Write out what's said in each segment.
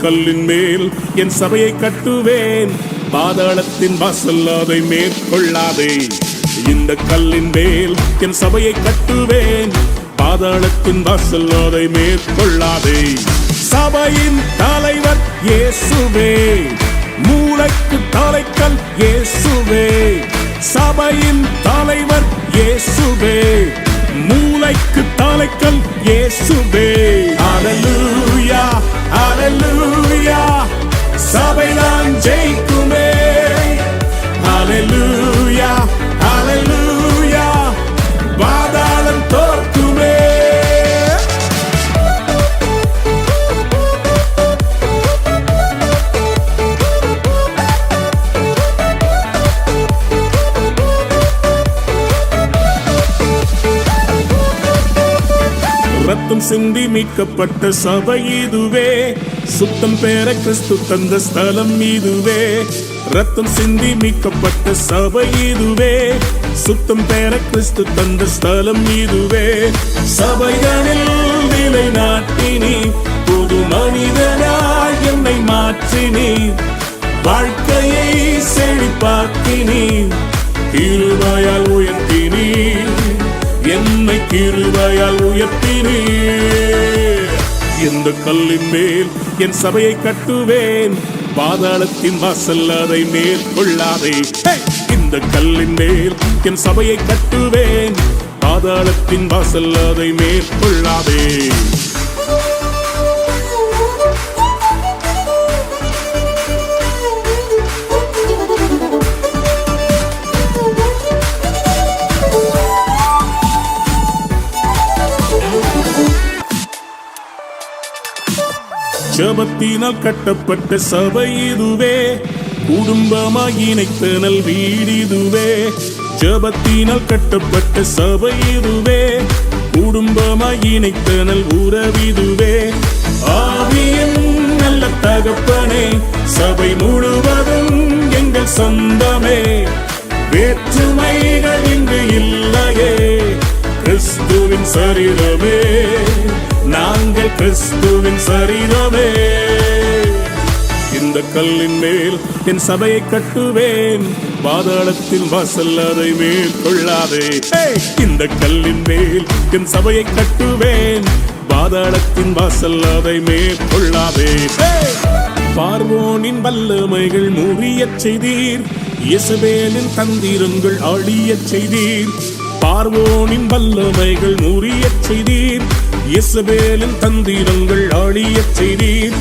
கல்லின் மேல் என் சபையை கட்டுவேன், பாதாளத்தின் வாசல் அதை மேற்கொள்ளாதே. இந்த கல்லின் மேல் என் சபையை கட்டுவேன், பாதாளத்தின் வாசல் அதை மேற்கொள்ளாதே. சபையின் தலைவர் இயேசுவே, மூளைக்கு தலைக்கல் இயேசுவே. சபையின் தலைவர் இயேசுவே, மூளைக்கு தலைக்கல் இயேசுவே. ஹல்லேலூயா ஹல்லேலூயா, சபைதான் ஜெயிக்குமே. ஹல்லேலூயா ஹல்லேலூயா, பாதாளம் தோற்குமே. ரத்தம் சிந்தி மீட்கப்பட்ட சபை இதுவே, சுத்தம் பெற கிறிஸ்து தந்த ஸ்தலம் இதுவே. ரத்தம் சிந்தி மீட்கப்பட்ட சபை இதுவே, சுத்தம் பெற கிறிஸ்து தந்த ஸ்தலம் இதுவே. சபைகளில் நிலை நாட்டினி, புது மனிதனாய் என்னை மாற்றினி, வாழ்க்கையை செழிப்பாக்கினி, கிருபையால் உயர்த்தினி, என்னை கிருபையால் உயர்த்தினி. இந்த கல்லின் மேல் என் சபையை கட்டுவேன், பாதாளத்தின் வாசல் அதை மேற்கொள்ளாதே. இந்த கல்லின் மேல் என் சபையை கட்டுவேன், பாதாளத்தின் வாசல் அதை மேற்கொள்ளாதே. ஜபத்தினால் கட்டப்பட்ட சபை இதுவே, குடும்பமாய் இணைத்தனல் வீடிதுவே. ஜபத்தினால் கட்டப்பட்ட சபை இதுவே, குடும்பமாய் இணைத்தனல் உறவிதுவே. ஆவியின் நல்ல தகப்பனே, சபை முழுவதும் எங்கள் சொந்தமே, வேற்றுமைகள் இங்கு இல்லையே, கிறிஸ்துவின் சரீரமே, நாங்கள் கிறிஸ்துவின் சரீரமே. இந்த கல்லின் மேல் என் சபையை கட்டுவேன், பாதாளத்தின் வாசல் அதை மேற்கொள்ளாதே. இந்த கல்லின் மேல் என் சபையை கட்டுவேன், பாதாளத்தின் வாசல் அதை மேற்கொள்ளாதே. பார்வோனின் வல்லமைகள் முறியச் செய்தீர், இயேசுவேலின் தந்திரங்கள் அழியச் செய்தீர். பார்வோனின் வல்லமைகள் முறியச் செய்தீர், இயேசுவேலின் தந்திரங்கள் அழியச் செய்தீர்.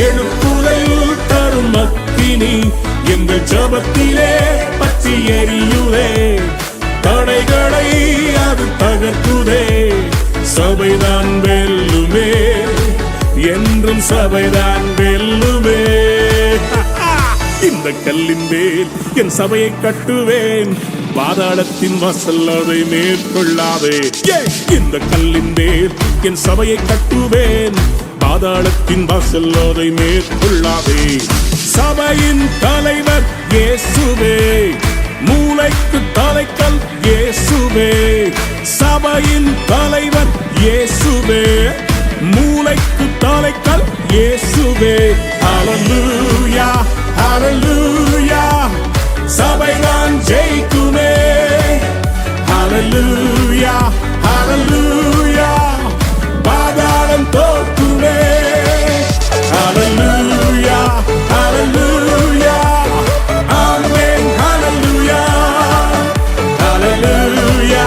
எழுப்புதல் தரும் அக்கினி எங்கள் ஜபத்திலே பற்றி எரியுதே, தடைகளை அது தகர்க்குதே. சபைதான் வெல்லுமே, என்றும் சபைதான் வெல்லுமே. இந்த கல்லின் மேல் என் சபையை கட்டுவேன், பாதாளத்தின் வாசல் அதை மேற்கொள்ளாதே. இந்த கல்லின் மேல் என் சபையை கட்டுவேன், பாதாளத்தின் வாசல் அதை மேற்கொள்ளாதே. சபையின் தலைவர் இயேசுவே, மூளைக்கு தலைக்கல் இயேசுவே. சபையின் தலைவர் இயேசுவே, மூளைக்கு தலைக்கல் இயேசுவே. ஹல்லேலூயா ஹல்லேலூயா, சபைதான் ஜெயிக்குமே. ஹல்லேலூயா ஹல்லேலூயா, பாதாளம் தோற்குமே. ஹல்லேலூயா ஹல்லேலூயா, ஆமென். ஹல்லேலூயா ஹல்லேலூயா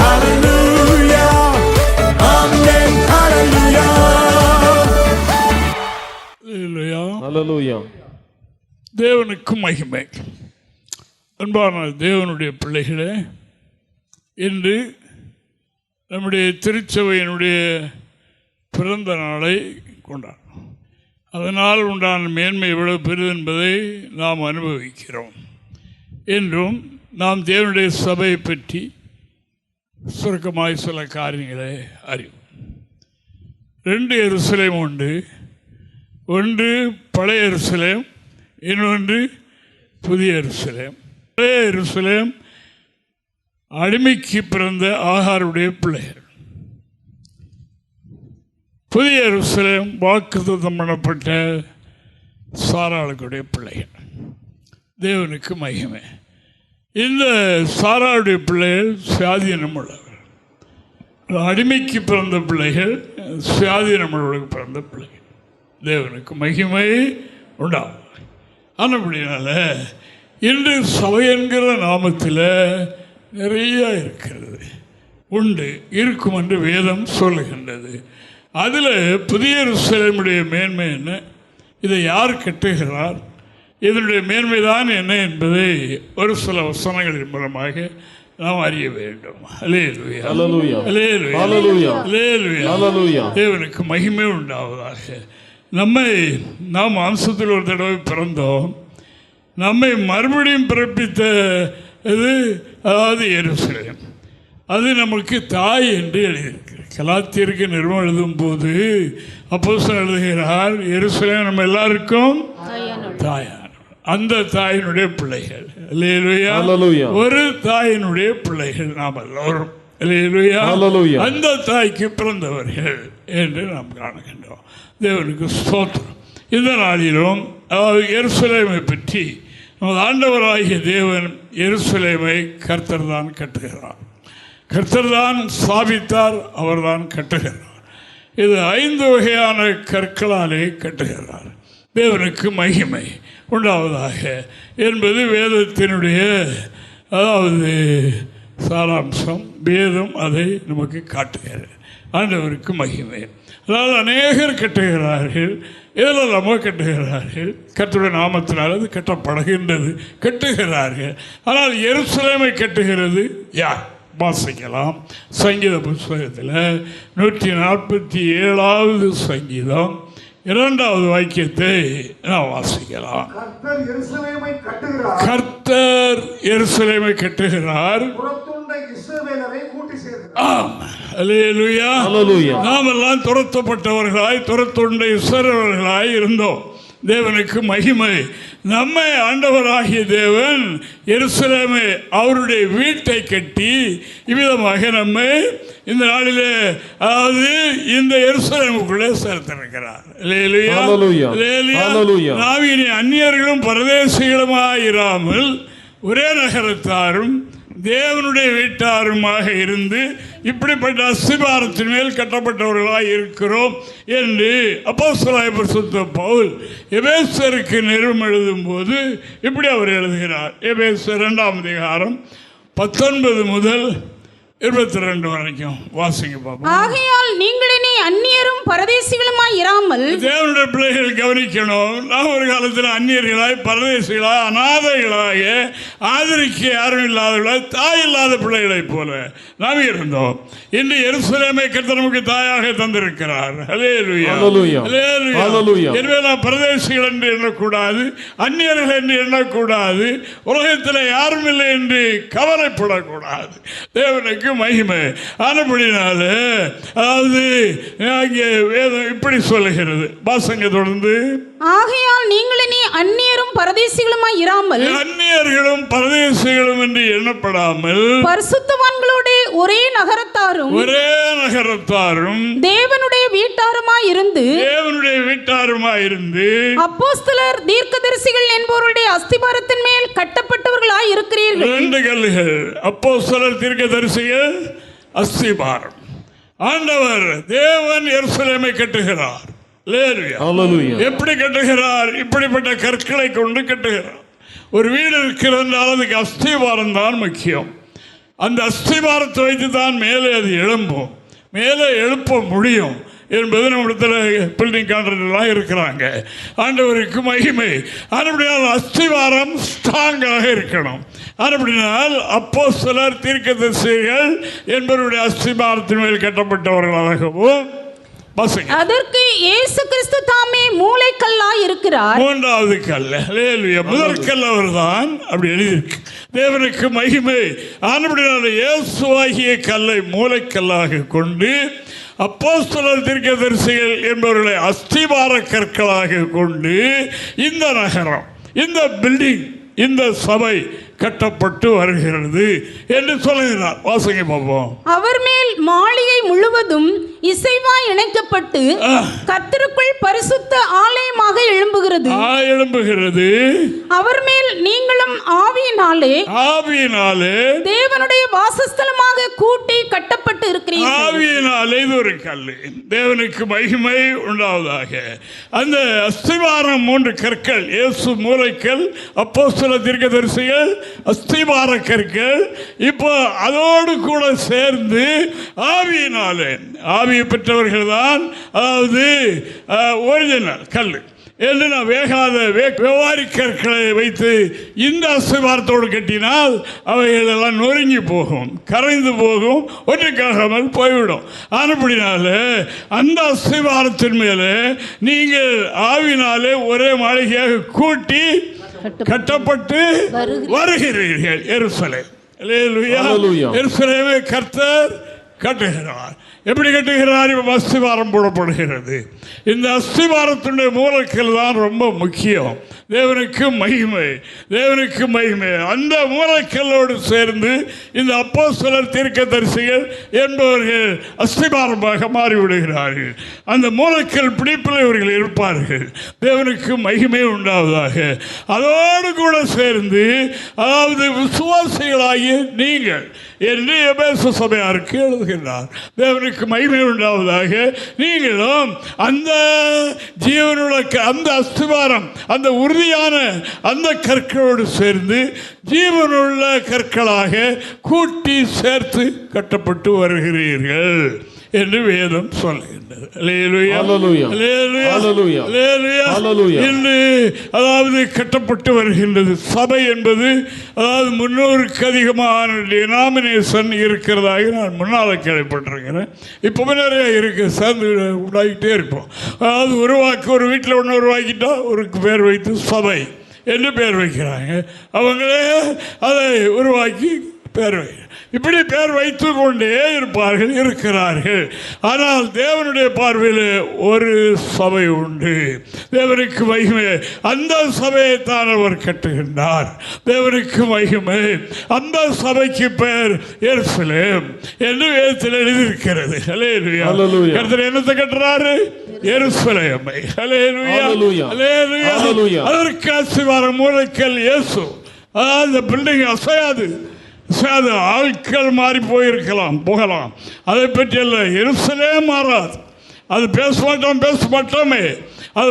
ஹல்லேலூயா, ஆமென். ஹல்லேலூயா ஹல்லேலூயா. தேவனுக்கு மகிமை. அன்பான தேவனுடைய பிள்ளைகளே, இன்று நம்முடைய திருச்சபையினுடைய பிறந்த நாளை கொண்டாடும். அதனால் உண்டான மேன்மை எவ்வளவு பெரிது என்பதை நாம் அனுபவிக்கிறோம். என்றும் நாம் தேவனுடைய சபையை பற்றி சுருக்கமாய் சில காரியங்களை அறிவோம். 2 எருசலேம் உண்டு. ஒன்று பழைய எருசலேம், இன்னொன்று புதிய எருசலேம். பழைய எருசலேம் அடிமைக்கு பிறந்த ஆகாருடைய பிள்ளைகள். புதிய எருசலேம் வாக்குத்தத்தம் பண்ணப்பட்ட சாராளுடைய பிள்ளைகள். தேவனுக்கு மகிமை. இந்த சாராளுடைய பிள்ளைகள் சுயாதீனம் உள்ளவர். அடிமைக்கு பிறந்த பிள்ளைகள், சுயாதீனமுள்ளவர்களுக்கு பிறந்த பிள்ளைகள். தேவனுக்கு மகிமை உண்டாகும். ஆனபடினால இன்று சபை என்கிற நாமத்தில் நிறைய இருக்கிறது, உண்டு, இருக்கும் என்று வேதம் சொல்லுகின்றது. அதில் புதிய எருசலேமுடைய மேன்மை என்ன, இதை யார் கட்டுகிறார், இதனுடைய மேன்மைதான் என்ன என்பதை ஒரு சில வசனங்களின் மூலமாக நாம் அறிய வேண்டும். அல்லேலூயா, அல்லேலூயா, அல்லேலூயா, அல்லேலூயா, அல்லேலூயா, அல்லேலூயா. தேவனுக்கு மகிமை உண்டாவதாக. நாம் மாம்சத்தில் ஒரு தடவை பிறந்தோம், நம்மை மறுபடியும் பிறப்பித்த இது, அதாவது எருசலேம், அது நமக்கு தாய் என்று எழுதியிருக்கு. கலாத்தியருக்கு நிறுவனம் எழுதும் போது அப்போஸ்தலன் எழுதுகிறார், எருசலேம் நம்ம எல்லாருக்கும் தாயார், அந்த தாயினுடைய பிள்ளைகள். அல்லேலூயா. ஒரு தாயினுடைய பிள்ளைகள் நாம் எல்லோரும். அல்லேலூயா. அந்த தாய்க்கு பிறந்தவர்கள் என்று நாம் காணுகின்றோம். தேவனுக்கு ஸ்தோத்திரம். இந்த நாளிலும் எருசலேமை பற்றி நமது ஆண்டவராகிய தேவன் எருசலேமை கர்த்தர் தான் கட்டுகிறார், கர்த்தர் தான் ஸ்தாபித்தார், அவர்தான் கட்டுகிறார். இது 5 வகையான கற்களாலே கட்டுகிறார். தேவனுக்கு மகிமை உண்டாவதாக என்பது வேதத்தினுடைய அதாவது சாராம்சம். வேதம் அதை நமக்கு காட்டுகிறது. ஆண்டவருக்கு மகிமை. அதாவது அநேகர் கட்டுகிறார்கள், இதில் நம்ம கட்டுகிறார்கள், கர்த்தருடைய நாமத்தினால் அது கட்டப்படுகின்றது, கட்டுகிறார்கள். ஆனால் எருசலேமை கட்டுகிறது யார்? வாசிக்கலாம். சங்கீத புத்தகத்தில் 147வது சங்கீதம் 2வது வாக்கியத்தை நாம் வாசிக்கலாம். கர்த்தர் எருசலேமை கட்டுகிறார், நாம் எல்லாம் துரத்தப்பட்டவர்களாய், துரத்துண்ட இஸ்ரவேலர்களாய் இருந்தோம். தேவனுக்கு மகிமை. நம்மை ஆண்டவராகிய தேவன் எருசலேமை, அவருடைய வீட்டை கட்டி இவ்விதமாக நம்மை இந்த நாளிலே, அதாவது இந்த எருசலேமுக்குள்ளே சேர்த்திருக்கிறார். நாம் இனி அந்நியர்களும் பரதேசிகளுமாயிராமல் ஒரே நகரத்தாரும் தேவனுடைய வீட்டாருமாக இருந்து இப்படிப்பட்ட அஸ்திபாரத்தின் மேல் கட்டப்பட்டவர்களாக இருக்கிறோம் என்று அப்போஸ்தலனாகிய பரிசுத்த பவுல் எபேசருக்கு நிருபம் எழுதும் போது இப்படி அவர் எழுதுகிறார். எபேசர் 2ஆம் அதிகாரம் 19 முதல் 22 வரைக்கும் வாசிங்க பாப்போம். ஆகையால் நீங்கள் இனி அந்நியரும் பரதேசிகளுமாய் இராமல், தேவனுடைய பிள்ளைகள் கவனிக்கணும், நாம் ஒரு காலத்தில் அந்நியர்களாய், பரதேசிகளாய், அநாதைகளாக, ஆதரிக்க யாரும் இல்லாதவர்களாய், தாய் இல்லாத பிள்ளைகளை போல நாம் இருந்தோம். இன்று எருசலேமை கர்த்தர் நமக்கு தாயாக தந்திருக்கிறார். அல்லேலூயா, அல்லேலூயா. எனவே நாம் பரதேசிகள் என்று எண்ணக்கூடாது, அந்நியர்கள் என்று எண்ணக்கூடாது, உலகத்தில் யாரும் இல்லை என்று கவலைப்படக்கூடாது. தேவனுக்கு மகிமை. ஆனபடினால அதாவது அங்கே வேதம் இப்படி சொல்லுகிறது. வாசங்க தொடர்ந்து. ஆகையால் நீங்கள் இனி அந்நியரும் பரதேசிகளுமாய் இராமல், அந்நியர்களும் பரதேசிகளும் என்று எண்ணப்படாமல், பரிசுத்தவான்களோடு ஒரே நகரத்தாரும் தேவனுடைய வீட்டாருமாய் இருந்து அப்போஸ்தலர் தீர்க்கதரிசிகள் என்பவருடைய அஸ்திபாரத்தின் மேல் கட்டப்பட்டவர்களாய் இருக்கிறீர்கள். 2 கல்லுகள், அப்போஸ்தலர், தீர்க்கதரிசிகள், அஸ்திபாரம். ஆண்டவர் தேவன் எருசலேமை கட்டுகிறார். எப்படி கட்டுகிறார்? இப்படிப்பட்ட கற்களை கொண்டு கட்டுகிறார். ஒரு வீடு இருக்கிறதுனால அதுக்கு அஸ்திபாரம் தான் முக்கியம். அந்த அஸ்திபாரத்தை வைத்து தான் மேலே அது எழும்பும், மேலே எழுப்ப முடியும் என்பது நம்மிடத்தில் பில்டிங் கான்ட்ராக்டர்லாம் இருக்கிறாங்க. ஆண்டவருக்கு மகிமை. அதுபடினால் அஸ்திவாரம் ஸ்ட்ராங்காக இருக்கணும். அதுபடினால் அப்போஸ்தலர், தீர்க்கதரிசிகள் என்பவருடைய அஸ்திவாரத்தின் மேல் கட்டப்பட்டவர்களாகவும், அதற்கு இயேசு கிறிஸ்து தாமே மூலைக்கல்லாய் இருக்கிறார். 3வது கல். அல்லேலூயா. முதல் கல் அவர்தான். அப்படி எழுதியிருக்கு. தேவனுக்கு மகிமை. ஆனபடியால் இயேசுவாகிய கல்லை மூலைக்கல்லாக கொண்டு அப்போஸ்தலர், தீர்க்கதரிசிகள் என்பவர்களை அஸ்திபார கற்களாக கொண்டு இந்த நகரம், இந்த பில்டிங், இந்த சபை கட்டப்பட்டு வருகிறது என்று சொல்லுகிறார். வாசிங்க பார்ப்போம். அவர் மேல் மாளிகை முழுவதும் இசைவாய் இணைக்கப்பட்டு கர்த்தருக்குள் பரிசுத்த ஆலயமாக எழும்புகிறது. அவர் மேல் நீங்களும் ஆவியினாலே தேவனுடைய வாசஸ்தலமாக கூட்டி கட்டப்பட்டு இருக்கிறீர்கள். ஆவியினாலே இது ஒரு கல். தேவனுக்கு மகிமை உண்டாவதாக. அந்த அஸ்திவாரம் 3 கற்கள், இயேசு மூலைக்கல், அப்போஸ்தல தீர்க்கதரிசிகள் அஸ்திவார கற்கள். இப்போ அதோடு கூட சேர்ந்து ஆவியினாலே, ஆவியை பெற்றவர்கள் தான் அதாவது ஒரிஜினல் கல் என்று நான் வேகாத வியாபாரிக் கற்களை வைத்து இந்த அஸ்திவாரத்தோடு கட்டினால் அவைகள் எல்லாம் நொறுங்கி போகும், கரைந்து போகும், ஒன்றுக்காகாமல் போய்விடும். ஆனப்படினால அந்த அஸ்திவாரத்தின் மேலே நீங்கள் ஆவினாலே ஒரே மாளிகையாக கூட்டி கட்டப்பட்டு வருகிறீர்கள். எருசலேம், எருசலேமை கர்த்தர் கட்டுகிறார். எப்படி கட்டுகிறார்? அஸ்திவாரம் போடப்படுகிறது. இந்த அஸ்திவாரத்துடைய மூலக்கல் தான் ரொம்ப முக்கியம். தேவனுக்கு மகிமை, தேவனுக்கு மகிமை. அந்த மூலக்கல்லோடு சேர்ந்து இந்த அப்போஸ்தலர் தீர்க்கதரிசிகள் என்பவர்கள் அஸ்திவாரமாக மாறிவிடுகிறார்கள். அந்த மூலக்கல் பிடிப்பில் இவர்கள் இருப்பார்கள். தேவனுக்கு மகிமை உண்டாவதாக. அதோடு கூட சேர்ந்து அதாவது விசுவாசிகளாகிய நீங்கள் என்று எபேசு சபையாருக்கு எழுதுகின்றார். தேவனுக்கு மகிமை உண்டாவதாக. நீங்களும் அந்த ஜீவனுள்ள அந்த அஸ்திவாரம், அந்த உறுதியான அந்த கற்களோடு சேர்ந்து ஜீவனுள்ள கற்களாக கூட்டி சேர்த்து கட்டப்பட்டு வருகிறீர்கள் என்று வேதம் சொல்லுகின்றது. இன்று அதாவது கட்டப்பட்டு வருகின்றது. சபை என்பது அதாவது 300க்கு அதிகமான டினாமினேஷன் இருக்கிறதாக நான் முன்னால் கேள்விப்பட்டிருக்கிறேன். இப்போ நிறைய இருக்கு, சேர்ந்து உண்டாகிட்டே இருப்போம். அதாவது ஒரு வீட்டில் ஒன்று உருவாக்கிட்டா ஒரு பேர் வைத்து சபை என்று பேர் வைக்கிறாங்க. அவங்களே அதை உருவாக்கி பேர் வைக்கிறாங்க. இப்படி பேர் வைத்து கொண்டே இருக்கிறார்கள். ஆனால் தேவனுடைய பார்வையில் ஒரு சபை உண்டு. தேவனுக்கு மகிமை. அந்த சபையை தான் அவர் கட்டுகின்றார். தேவனுக்கு மகிமை. அந்த சபைக்கு பெயர் எருசலேம் என்று வேதத்தில் எழுதியிருக்கிறது. ஹல்லேலூயா. கர்த்தர் என்னத்தை கட்டுறாரு? எருசலேமை. ஹல்லேலூயா. அதற்கு அஸ்திவாரம் மூலக்கல் இயேசு. அந்த பில்டிங் அசையாது. ஆட்கள் மாறி போகலாம், அதை பற்றி அல்ல. எருசலேம் மாறாது. அது பேசமாட்டோமே, அது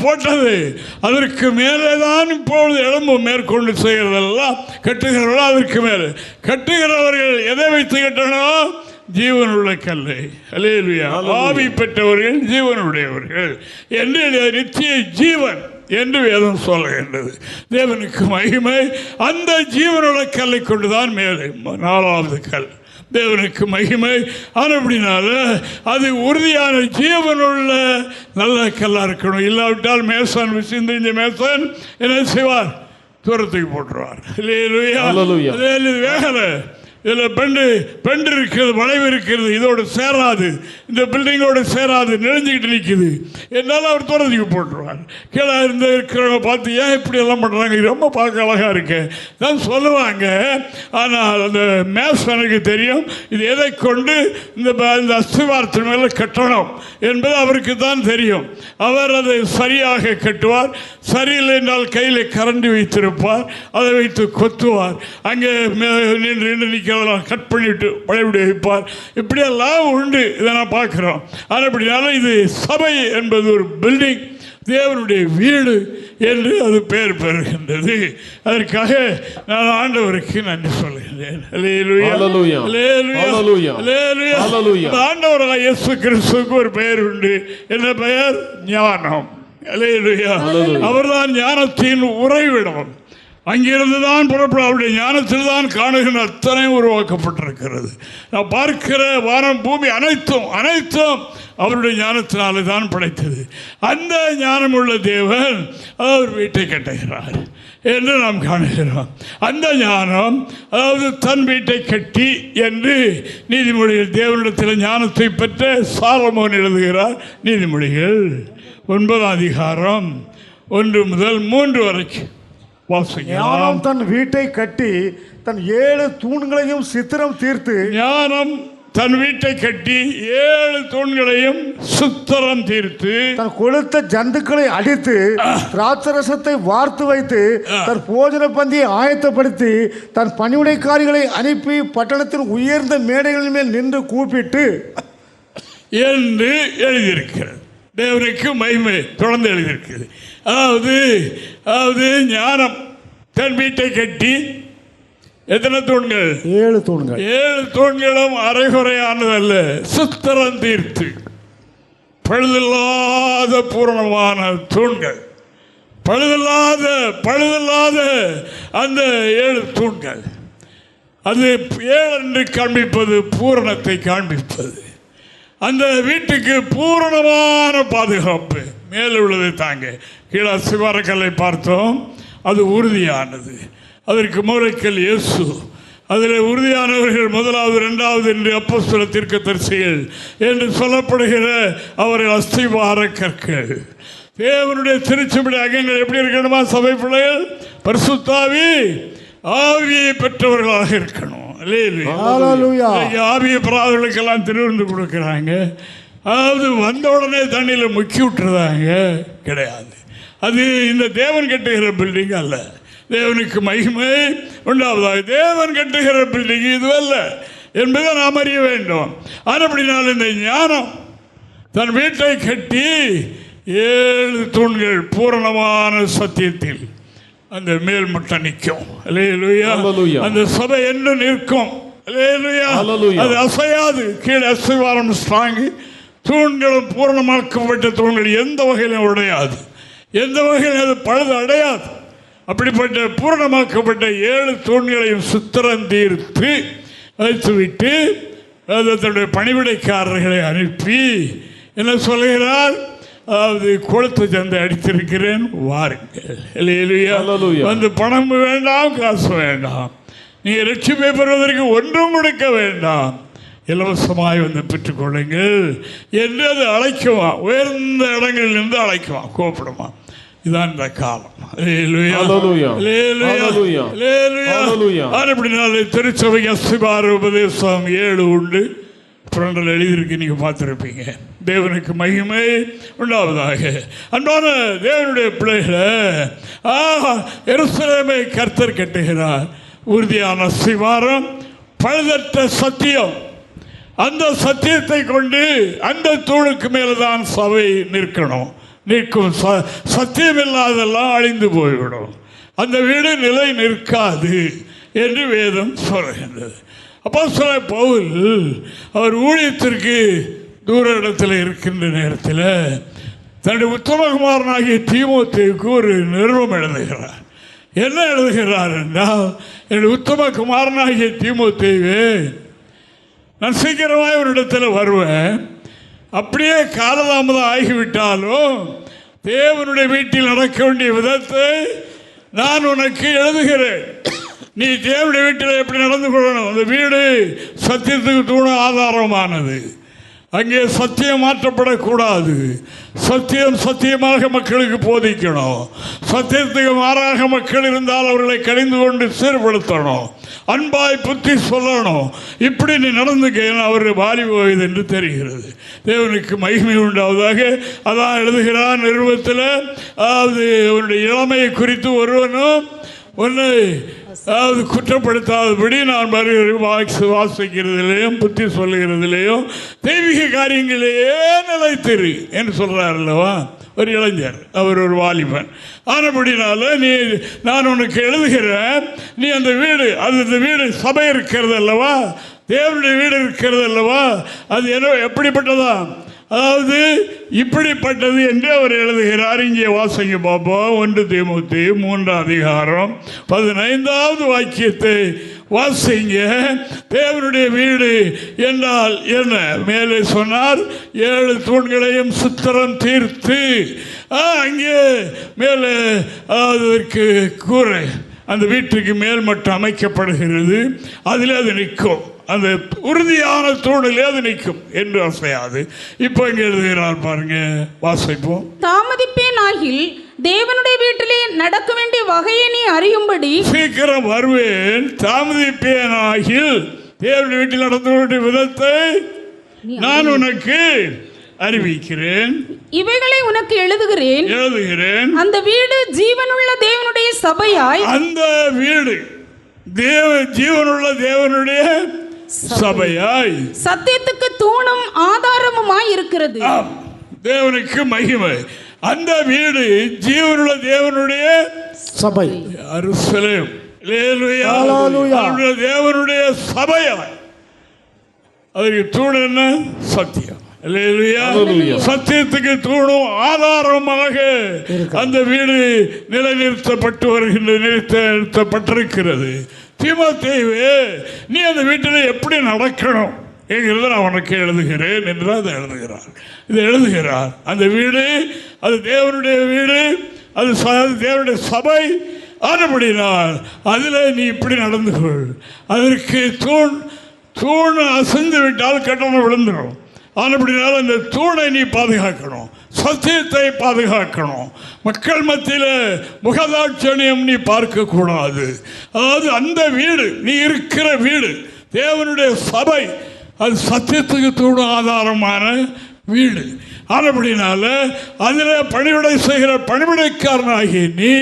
போட்டது. அதற்கு மேலே தான் இப்பொழுது எழும்பும். மேற்கொண்டு செய்கிறதெல்லாம் கட்டுகிறவர்கள் அதற்கு மேலே. கட்டுகிறவர்கள் எதை வைத்து கட்டணும்? ஜீவனுள்ள கல்லை. ஹல்லேலூயா. ஆவி பெற்றவர்கள் ஜீவனுடையவர்கள் என்று நித்திய ஜீவன் என்று வேதம் சொல்லுகின்றது. தேவனுக்கு மகிமை. அந்த ஜீவனுள்ள கல்லை கொண்டுதான் மேலே 4வது கல். தேவனுக்கு மகிமை. அப்படினால அது உறுதியான ஜீவனுள்ள நல்ல கல்லாக இருக்கணும். இல்லாவிட்டால் மேசன் விசிந்த மேசன் என்ன செய்வார்? தூரத்துக்கு போட்டுருவார். வேகலை. இதில் பெண்டு இருக்கிறது, வளைவு இருக்கிறது, இதோடு சேராது, இந்த பில்டிங்கோடு சேராது, நெளிஞ்சிக்கிட்டு நிற்குது. என்னால் அவர் தூரத்துக்கு போட்டுருவார். கீழே இருந்து இருக்கிறவங்க பார்த்து ஏன் இப்படி எல்லாம் பண்ணுறாங்க, இது ரொம்ப பார்க்க அழகாக இருக்கு தான் சொல்லுவாங்க. ஆனால் அந்த மேசனுக்கு தெரியும் இது எதை கொண்டு இந்த அஸ்திவாரத்தின் மேலே கட்டணும் என்பது அவருக்கு தான் தெரியும். அவர் அதை சரியாக கட்டுவார். சரியில்லை என்றால் கையில் கரண்டி வைத்திருப்பார். அதை வைத்து கொத்துவார். அங்கே நின்று நிற்க கட் பண்ணிட்டு பழையபடி வைப்பார். இப்படியெல்லாம் உண்டு. இதை நான் பார்க்கிறோம். அப்படினால இது சபை என்பது ஒரு பில்டிங், தேவனுடைய வீடு என்று அது பெயர் பெறுகின்றது. அதற்காக நான் ஆண்டவருக்கு நன்றி சொல்லுகிறேன். ஆண்டவராக இயேசு கிறிஸ்துவுக்கு ஒரு பெயர் உண்டு. என்ன பெயர்? ஞானம். அவர்தான் ஞானத்தின் உறைவிடம். அங்கிருந்து தான் புறப்படும். அவருடைய ஞானத்தில் தான் காணுகின்ற அத்தனை உருவாக்கப்பட்டிருக்கிறது. நான் பார்க்கிற வானம் பூமி அனைத்தும் அவருடைய ஞானத்தினாலே தான் படைத்தது. அந்த ஞானமுள்ள தேவன் அவர் வீட்டை கட்டுகிறார் என்று நாம் காணுகிறோம். அந்த ஞானம் அதாவது தன் வீட்டை கட்டி என்று நீதிமொழிகள் தேவனிடத்தில் ஞானத்தை பெற்ற சாலமோன் எழுதுகிறார். நீதிமொழிகள் 9ஆம் அதிகாரம் 1 முதல் 3 வரைக்கும் வாசிக்கலாம். தன் வீட்டை கட்டி தன் 7 தூண்களையும் சித்திரம் தீர்த்து. ஞானம் தன் வீட்டை கட்டி 7 தூண்களையும் சுத்திரம் தீர்த்து. தன் கொளுத்த ஜந்துக்களை அடித்து திராட்சரசத்தை வார்த்து வைத்து தன் போஜன பந்தியை ஆயத்தப்படுத்தி தன் பணிவுடைக்காரிகளை அனுப்பி பட்டணத்தின் உயர்ந்த மேடைகளின் மேல் நின்று கூப்பிட்டு என்று எழுதியிருக்கிறது. தேவனுக்கு மகிமை தொடர்ந்து எழுதியிருக்கிறது. அதாவது ஞானம் தன் வீட்டை கட்டி எத்தனை தூண்கள்? 7 தூண்கள். 7 தூண்களும் அரைகுறையானதல்ல, சுத்திரம் தீர்த்து பழுதில்லாத பூரணமான தூண்கள். பழுதில்லாத அந்த 7 தூண்கள். அது 7 என்று காண்பிப்பது பூரணத்தை காண்பிப்பது. அந்த வீட்டுக்கு பூரணமான பாதுகாப்பு. மேலே உள்ளதை தாங்க. கீழே சிவாரக்கல்லை பார்த்தோம், அது உறுதியானது. அதற்கு மூலக்கல் இயேசு. அதில் உறுதியானவர்கள் 1வது 2வது என்று அப்போஸ்தல தீர்க்கதரிசிகள் என்று சொல்லப்படுகிற அவர்கள் அஸ்திவார கற்கள். தேவனுடைய திருச்சபை அங்கங்கள் எப்படி இருக்கணுமா? சபை பிள்ளைகள் பரிசுத்தாவி ஆவியை பெற்றவர்களாக இருக்கணும். ஆவியை பெறாதவர்களுக்கெல்லாம் திருவிருந்து கொடுக்குறாங்க. அதாவது வந்த உடனே தண்ணியில் முக்கி விட்டுறதாங்க, கிடையாது. அது இந்த தேவன் கட்டுகிற பில்டிங் அல்ல. தேவனுக்கு மகிமை உண்டாவதாக. தேவன் கட்டுகிற பில்டிங் இதுவல்ல என்பதை நாம் அறிய வேண்டும். அப்படினால் இந்த ஞானம் தன் வீட்டை கட்டி 7 தூண்கள் பூரணமான சத்தியத்தில் அந்த மேல் மட்டும் நிற்கும். அந்த சபை என்று நிற்கும். அது அசையாது. கீழே அஸ்திவாரம் ஸ்ட்ராங்கு. தூண்களும் பூரணமாக்கப்பட்ட தூண்கள் எந்த வகையிலும் உடையாது, எந்த வகையிலும் அது பழுது அடையாது. அப்படிப்பட்ட பூரணமாக்கப்பட்ட 7 தூண்களையும் சுத்திரம் தீர்த்து வைத்துவிட்டு தன்னுடைய பணிவிடைக்காரர்களை அனுப்பி என்ன சொல்கிறார்? அதாவது கொளுத்து சந்தை அடித்திருக்கிறேன், வாருங்கள். வந்து பணம் வேண்டாம், காசு வேண்டாம், நீங்கள் ரட்சிப்பை பெறுவதற்கு ஒன்றும் கொடுக்க வேண்டாம், இலவசமாய் வந்து பெற்றுக்கொள்ளுங்கள் என்று அது அழைக்குமா. உயர்ந்த இடங்களிலிருந்து அழைக்குமா, கூப்பிடுமா. இதான் இந்த காலம். திருச்சபை அஸ்திபார உபதேசம் 7 உண்டு. புரண்டல் எழுதியிருக்கு, நீங்கள் பார்த்துருப்பீங்க. தேவனுக்கு மகிமை உண்டாவதாக. அன்பான தேவனுடைய பிள்ளைகளை, எருசலேமை கர்த்தர் கட்டுகிறார். உறுதியான அஸ்திவாரம், பழுதற்ற சத்தியம். அந்த சத்தியத்தை கொண்டு அந்த தூணுக்கு மேல்தான் சபை நிற்கணும். நிற்கும். சத்தியம் இல்லாதெல்லாம் அழிந்து போய்விடும். அந்த வீடு நிலை நிற்காது என்று வேதம் சொல்கின்றது. அப்போஸ்தலர் பவுல் அவர் ஊழியத்திற்கு தூர இடத்தில் இருக்கின்ற நேரத்தில் தன்னுடைய உத்தமகுமாரனாகிய தீமோத்தேயுக்கு ஒரு நிருபம் எழுதுகிறார். என்ன எழுதுகிறார் என்றால், என்னுடைய உத்தமகுமாரனாகிய தீமோத்தேயுவே, நான் சீக்கிரமாக ஒரு இடத்துல வருவேன். அப்படியே காலதாமதம் ஆகிவிட்டாலும் தேவனுடைய வீட்டில் நடக்க வேண்டிய விதத்தை நான் உனக்கு எழுதுகிறேன். நீ தேவனுடைய வீட்டில் எப்படி நடந்து கொள்ளணும். அந்த வீடு சத்தியத்துக்கு தூண ஆதாரமானது. அங்கே சத்தியம் மாற்றப்படக்கூடாது. சத்தியம் சத்தியமாக மக்களுக்கு போதிக்கணும். சத்தியத்துக்கு மாறாக மக்கள் இருந்தால் அவர்களை கடிந்து கொண்டு சீர்படுத்தணும். அன்பாய் புத்தி சொல்லணும். இப்படி நீ நடந்துக்க அவர் வாலி போகுது என்று தெரிகிறது. தேவனுக்கு மகிமை உண்டாவதாக. அதான் எழுதுகிறார் நிருபத்தில். அதாவது அவருடைய இளமையை குறித்து ஒருவனும் ஒன்றை அதாவது குற்றப்படுத்தாதபடி நான் வாசிக்கிறதுலேயும் புத்தி சொல்லுகிறதுலேயும் தெய்வீக காரியங்களையே நிலைத்திரு என்று சொல்கிறார் அல்லவா ஒரு இளைஞர். அவர் ஒரு வாலிபன். ஆனபடினால நான் உனக்கு எழுதுகிறேன், நீ அந்த வீடு, அந்த வீடு சபை இருக்கிறது அல்லவா, தேவனுடைய வீடு இருக்கிறது அல்லவா, அது என்ன எப்படிப்பட்டதா, அதாவது இப்படிப்பட்டது என்று அவர் எழுதுகிறார். இங்கே வாசிங்க பார்ப்போம். 1 தீமோத்தேயு 3 அதிகாரம் 15வது வாக்கியத்தை வாசிங்க. தேவனுடைய வீடு என்றால் என்ன? மேலே சொன்னார் 7 தூண்களையும் சுத்திரம் தீர்த்து. அங்கே மேலே அதற்கு கூரை, அந்த வீட்டுக்கு மேல் மட்டும் அமைக்கப்படுகிறது. அதில் அது நிற்கும். அந்த உறுதியான தூணிலே அது நிற்கும் என்று அசையாது. இப்போ இங்கே எழுதுகிறார் பாருங்க, வாசிப்போம். தாமதிப்பேன் ஆகில் தேவனுடைய வீட்டிலே நடக்க வேண்டிய வகையை நீ அறியும்படி சீக்கிரம் வருவேன், தாமதிப்பேன் ஆகில் தேவனுடைய வீட்டில் நடந்து வேண்டிய விதத்தை நான் உனக்கு அறிவிக்கிறேன். இவைகளை உனக்கு எழுதுகிறேன். அந்த வீடு ஜீவனுள்ள தேவனுடைய சபையாய், அந்த வீடு ஜீவனுள்ள தேவனுடைய சபையாய், சத்தியத்துக்கு தூணும் ஆதாரமுமாய் இருக்கிறது. தேவனுக்கு மகிமை. அந்த வீடு ஜீவனுள்ள தேவனுடைய சபை, எருசலேம், தேவனுடைய சபையாய். அதற்கு தூண் என்ன? சத்தியம். சத்தியத்துக்கு தூணும் ஆதாரமாக அந்த வீடு நிலைநிறுத்தப்பட்டிருக்கிறது. தீமோத்தேயுவே, நீ அந்த வீட்டில் எப்படி நடக்கணும் என்கிறத நான் உனக்கு எழுதுகிறேன் என்று அதை எழுதுகிறார். அந்த வீடு அது தேவனுடைய வீடு, அது தேவனுடைய சபை. ஆனபடினால் அதில் நீ இப்படி நடந்து கொள். அதற்கு தூண் அசைந்து விட்டால் கட்டணம் விழுந்துடும். ஆனபடினால் அந்த தூணை நீ பாதுகாக்கணும், சத்தியத்தை பாதுகாக்கணும். மக்கள் மத்தியில் முகதாட்சணியம் நீ பார்க்கக்கூடாது. அதாவது அந்த வீடு, நீ இருக்கிற வீடு தேவனுடைய சபை, அது சத்தியத்துக்கு தூண் ஆதாரமான வீடு. ஆனபடினால அதில் பணிவிடை செய்கிற பணிவிடைக்காரனாகி நீ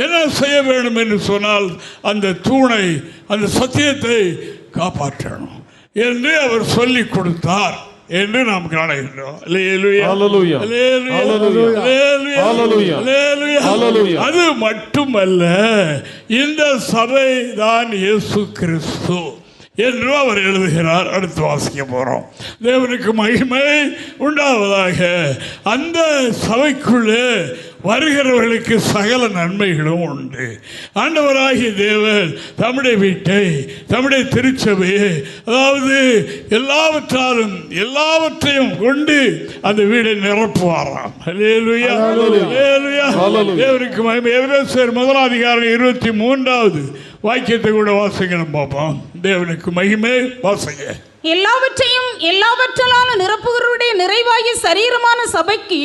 என்ன செய்ய வேண்டும் என்று சொன்னால் அந்த தூணை, அந்த சத்தியத்தை காப்பாற்றணும் என்று அவர் சொல்லி கொடுத்தார் என்று நாம் காணுகின்றோம். அது மட்டுமல்ல, இந்த சபை தான் இயேசு கிறிஸ்து என்று அவர் எழுதுகிறார். அடுத்து வாசிக்க போறோம். தேவனுக்கு மகிமை உண்டாவதாக. அந்த சபைக்குள்ளே வருகிறவர்களுக்கு சகல நன்மைகளும் உண்டு. ஆண்டவராகிய தேவன் தம்முடைய வீட்டை, தம்முடைய திருச்சபையை, அதாவது எல்லாவற்றையும் கொண்டு அந்த வீடை நிரப்புவாராம். தேவனுக்கு மகிமை. எபேசியர் 1:23 வாக்கியத்தை கூட வாசிக்கணும் பார்ப்போம். தேவனுக்கு மகிமை. வாசிங்க. எல்லாவற்றையும் எல்லாவற்றாலும் நிரப்புகிறவருடைய நிறைவாகிய சரீரமான சபைக்கு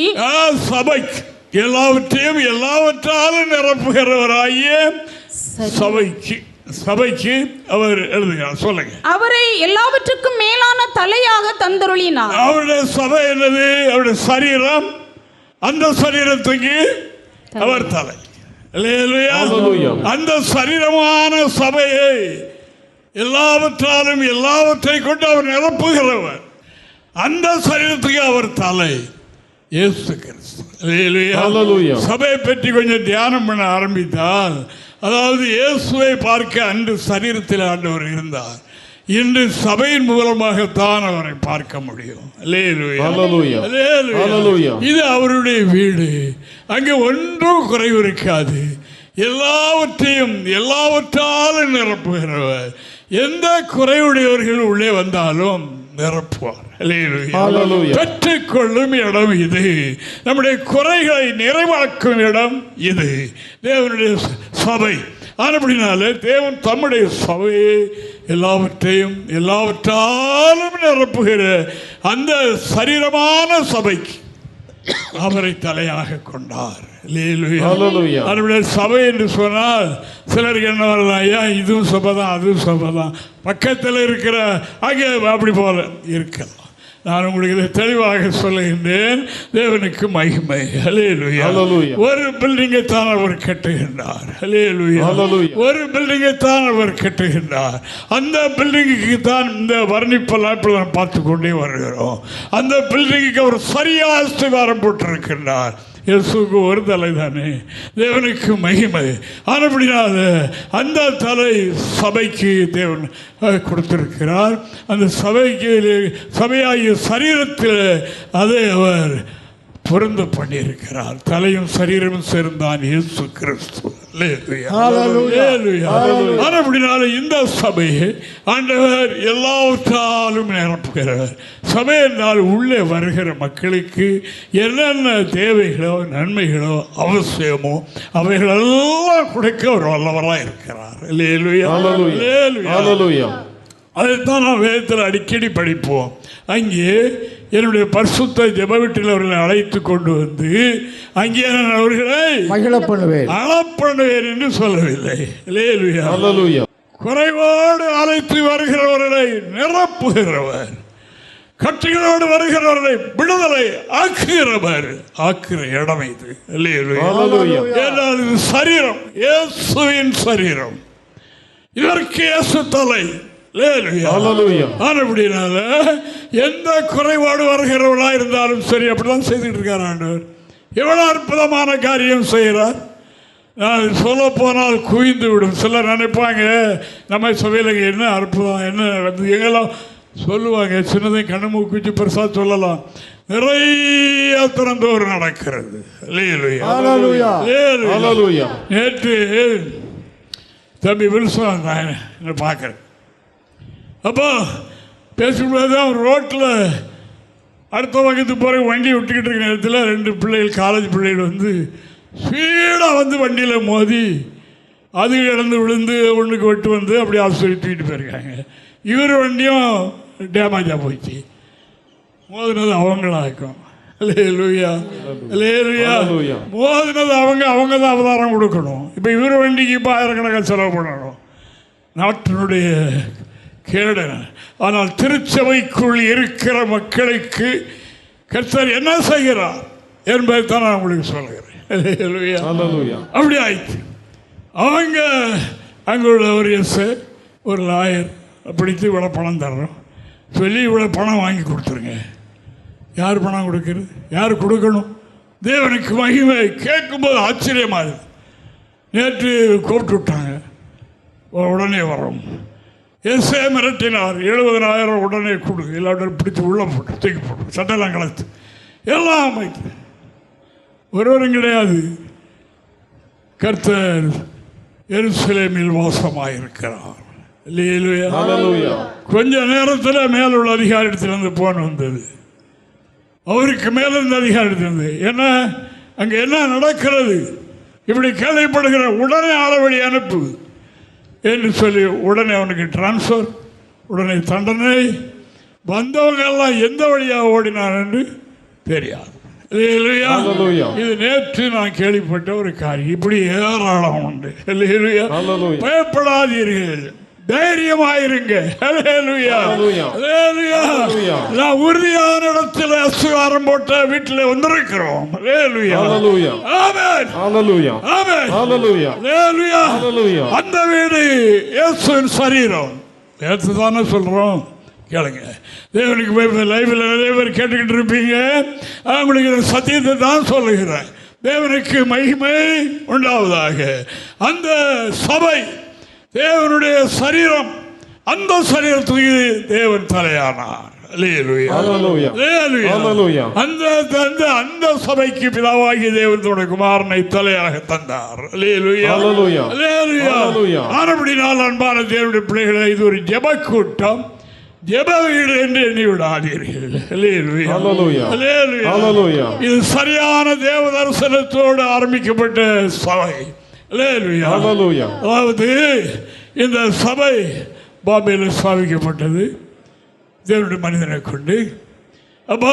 எல்லாவற்றையும் எல்லாவற்றாலும் நிரப்புகிறவராகிய சபைக்கு அவர் எழுதுகிறார். சொல்லுங்க. அவரை எல்லாவற்றுக்கும் மேலான தலையாக தந்தருளினார். அவருடைய சபை என்னது? அவருடைய சரீரம். அந்த சரீரத்துக்கு அவர் தலை. அந்த சரீரமான சபையை எல்லாவற்றாலும் எல்லாவற்றை கொண்டு அவர் நிரப்புகிறவர். அந்த சரீரத்துக்கு அவர் தலை இயேசு கிறிஸ்து. சபையை பற்றி கொஞ்சம் தியானம் பண்ண ஆரம்பித்தால், அதாவது இயேசுவை பார்க்க அன்று சரீரத்தில் ஆண்டவர் இருந்தார். இன்று சபையின் மூலமாகத்தான் அவரை பார்க்க முடியும். இது அவருடைய வீடு. அங்கே ஒன்றும் குறைவு இருக்காது. எல்லாவற்றையும் எல்லாவற்றாலும் நிரப்புகிறவர். எந்த குறைவுடையவர்கள் உள்ளே வந்தாலும் நிரப்புவார். பெற்றுக்கொள்ளும் இடம் இது. நம்முடைய குறைகளை நிறைவாக்கும் இடம் இது தேவனுடைய சபை. ஆனபடினாலே தேவன் தம்முடைய சபையை எல்லாவற்றையும் எல்லாவற்றாலும் நிரப்புகிற அந்த சரீரமான சபைக்கு அவரை தலையாக கொண்டார். சபை என்று சொன்னால் சிலருக்கு என்ன வரலாம், ஐயா இதுவும் சபைதான் அதுவும் சபைதான், பக்கத்தில் இருக்கிற அங்கே அப்படி போல இருக்கலாம். நான் உங்களுக்கு இதை தெளிவாக சொல்லுகின்றேன். தேவனுக்கு மகிமை. ஹல்லேலூயா. ஒரு பில்டிங்கை தான் அவர் கட்டுகின்றார். ஹல்லேலூயா. ஒரு பில்டிங்கை தான் அவர் கட்டுகின்றார். அந்த பில்டிங்குக்கு தான் இந்த வர்ணிப்பெல்லாம் இப்படி நான் பார்த்து கொண்டே வருகிறோம். அந்த பில்டிங்குக்கு அவர் சரியாக அஸ்திவாரம் போட்டிருக்கின்றார். இயேசுக்கு ஒரு தலை தானே. தேவனுக்கு மகிமை. ஆனபடினால அந்த தலை சபைக்கு தேவன் கொடுத்திருக்கிறார். அந்த சபையாகிய சரீரத்தில் அதை அவர் பொருந்த பண்ணியிருக்கிறார். தலையும் சரீரமும் சேர்ந்தான் இயேசு கிறிஸ்து. அப்படினால இந்த சபையை ஆண்டவர் எல்லாவற்றாலும் நிரப்புகிறார். சபை என்றால் உள்ளே வருகிற மக்களுக்கு என்னென்ன தேவைகளோ நன்மைகளோ அவசியமோ அவைகளெல்லாம் கொடுக்க ஒரு வல்லவராக இருக்கிறார். அதைத்தான் நான் வேதத்தில் அடிக்கடி படிப்போம். அங்கே என்னுடைய பரிசுத்த ஜெப வீட்டில் அவர்களை அழைத்து கொண்டு வந்து அங்கே நான் அவர்களை மகிழ பண்ணுவேன் என்று சொல்லவில்லை. Hallelujah. குறைவோடு அழைத்து வருகிறவர்களை நிரப்புகிறவர், கட்சிகளோடு வருகிறவர்களை விடுதலை ஆக்குகிற இடம் இது. ஏனால் இது சரீரம், இயேசுவின் சரீரம். இதற்கு இயேசு தலை. அப்படினால எந்த குறைபாடு வருகிறவர்களா இருந்தாலும் சரி, அப்படிதான் செய்துட்டு இருக்கார் ஆண்டவர். எவ்வளவு அற்புதமான காரியம் செய்கிறார். நான் சொல்ல போனால் குவிந்து விடும். சிலர் நினைப்பாங்க நம்ம சபையில் என்ன அற்புதம், என்ன எங்கெல்லாம் சொல்லுவாங்க, சின்னதை கண்ணு மூக்குச்சு பெருசாக சொல்லலாம். நிறைய திறந்தோர் நடக்கிறது. நேற்று தம்பி வில்சன் நான் பார்க்குறேன். அப்போ பேசும்போது தான் ரோட்டில் அடுத்த பக்கத்து போகிற வண்டி விட்டுக்கிட்டு இருக்க நேரத்தில் 2 பிள்ளைகள், காலேஜ் பிள்ளைகள் வந்து ஸ்பீடாக வந்து வண்டியில் மோதி அது இழந்து விழுந்து ஒன்றுக்கு வெட்டு வந்து அப்படி ஆஸ்பத்திரி தூக்கிட்டு போயிருக்காங்க. இவர் வண்டியும் டேமேஜாக போயிடுச்சு. மோதினது அவங்களாக்கும். மோதினது அவங்க தான் அவதாரம் கொடுக்கணும். இப்போ இவர் வண்டிக்கு இப்போ ஆயிரக்கணக்காக செலவு பண்ணணும். நாட்டினுடைய கேடு. ஆனால் திருச்சபைக்குள் இருக்கிற மக்களுக்கு கர்த்தர் என்ன செய்கிறார் என்பதை தான் நான் உங்களுக்கு சொல்கிறேன். அப்படி ஆயிடுச்சு. அவங்க அங்குள்ள ஒரு ஒரு லாயர் பிடித்து இவ்வளோ பணம் தர்றோம் சொல்லி இவ்வளோ பணம் வாங்கி கொடுத்துருங்க. யார் பணம் கொடுக்கறது? யார் கொடுக்கணும்? தேவனுக்கு மகிமை. கேட்கும்போது ஆச்சரியமாக இருக்குது. நேற்று கூப்பிட்டு விட்டாங்க, உடனே வரோம். எஸ்ஏ மிரட்டினார், 70,000 உடனே கொடு, எல்லாரும் பிடிச்சி உள்ளே போட்டு தூக்கி போட்டு சட்டையெல்லாம் கலத்து எல்லாம் அமைத்து. ஒருவரும் கிடையாது. கர்த்தர் எருசலேமில் வாசமாயிருக்கிறார். கொஞ்ச நேரத்தில் மேலுள்ள அதிகாரத்திலிருந்து போன் வந்தது. அவருக்கு மேலிருந்த அதிகாரத்திலிருந்து என்ன அங்கே என்ன நடக்கிறது இப்படி கேள்விப்படுகிற, உடனே ஆளவழி அனுப்பு என்று சொல்லி உடனே அவனுக்கு டிரான்ஸ்ஃபர், உடனே தண்டனை. வந்தவங்க எல்லாம் எந்த வழியாக ஓடினார் என்று தெரியாது. இது நேற்று நான் கேள்விப்பட்ட ஒரு காரியம். இப்படி ஏராளம் உண்டு. பயப்படாதீர்கள், தைரியமாயிருங்க. நான் உறுதியான இடத்துல அசுகாரம் போட்ட வீட்டில் வந்திருக்கிறோம். அந்த வீடு இயேசுவின் சரீரம். நேற்று தானே சொல்றோம், கேளுங்க. தேவனுக்கு லைவ்ல நிறைய பேர் கேட்டுக்கிட்டு இருப்பீங்க. அவங்களுக்கு சத்தியத்தை தான் சொல்லுகிறேன். தேவனுக்கு மகிமை உண்டாவதாக. அந்த சபை தேவனுடைய சரீரம். அந்த சரீரத்துக்கு தேவன் தலையானார். அந்த சபைக்கு பிதாவாகிய தேவன் தன்னுடைய குமாரனை தலையாக தந்தார். ஆனபடினால் அன்பான தேவனுடைய பிள்ளைகளை, இது ஒரு ஜெப கூட்டம், ஜெப வீடு என்று எண்ணி விடாதீர்கள். இது சரியான தேவ தரிசனத்தோடு ஆரம்பிக்கப்பட்ட சபை. அதாவது இந்த சபை பாம்பேயில் ஸ்தாபிக்கப்பட்டது தேவனுடைய மனிதனை கொண்டு. அப்போ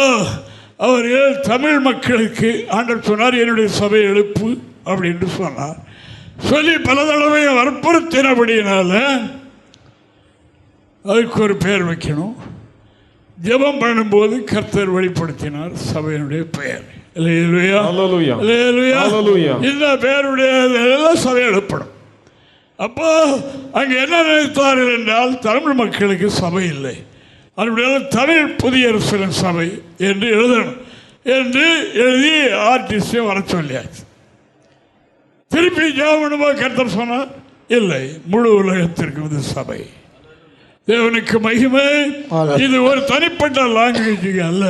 அவர் தமிழ் மக்களுக்கு ஆண்டவர் சொன்னார், என்னுடைய சபை எழுப்பு அப்படின்னு சொன்னார். சொல்லி பல தடவை வற்புறுத்தினபடியினால அதுக்கு ஒரு பெயர் வைக்கணும். ஜெபம் பண்ணும்போது கர்த்தர் வெளிப்படுத்தினார் சபையினுடைய பெயர். இந்த பெயருடைய சபை எழுப்படும். அப்போ அங்கே என்ன நினைத்தார்கள் என்றால், தமிழ் மக்களுக்கு சபை இல்லை, அதனுடைய தமிழ் புதிய எருசலேம் சபை என்று எழுதணும் என்று எழுதி ஆர்டிஸ்டை வர சொல்லியாச்சு. திருப்பி ஜெபம் பண்ணும்போது கர்த்தர் சொன்னார், இல்லை, முழு உலகத்திற்கு இது சபை, தேவனுக்கு மகிமை, இது ஒரு தனிப்பட்ட லாங்குவேஜ் அல்ல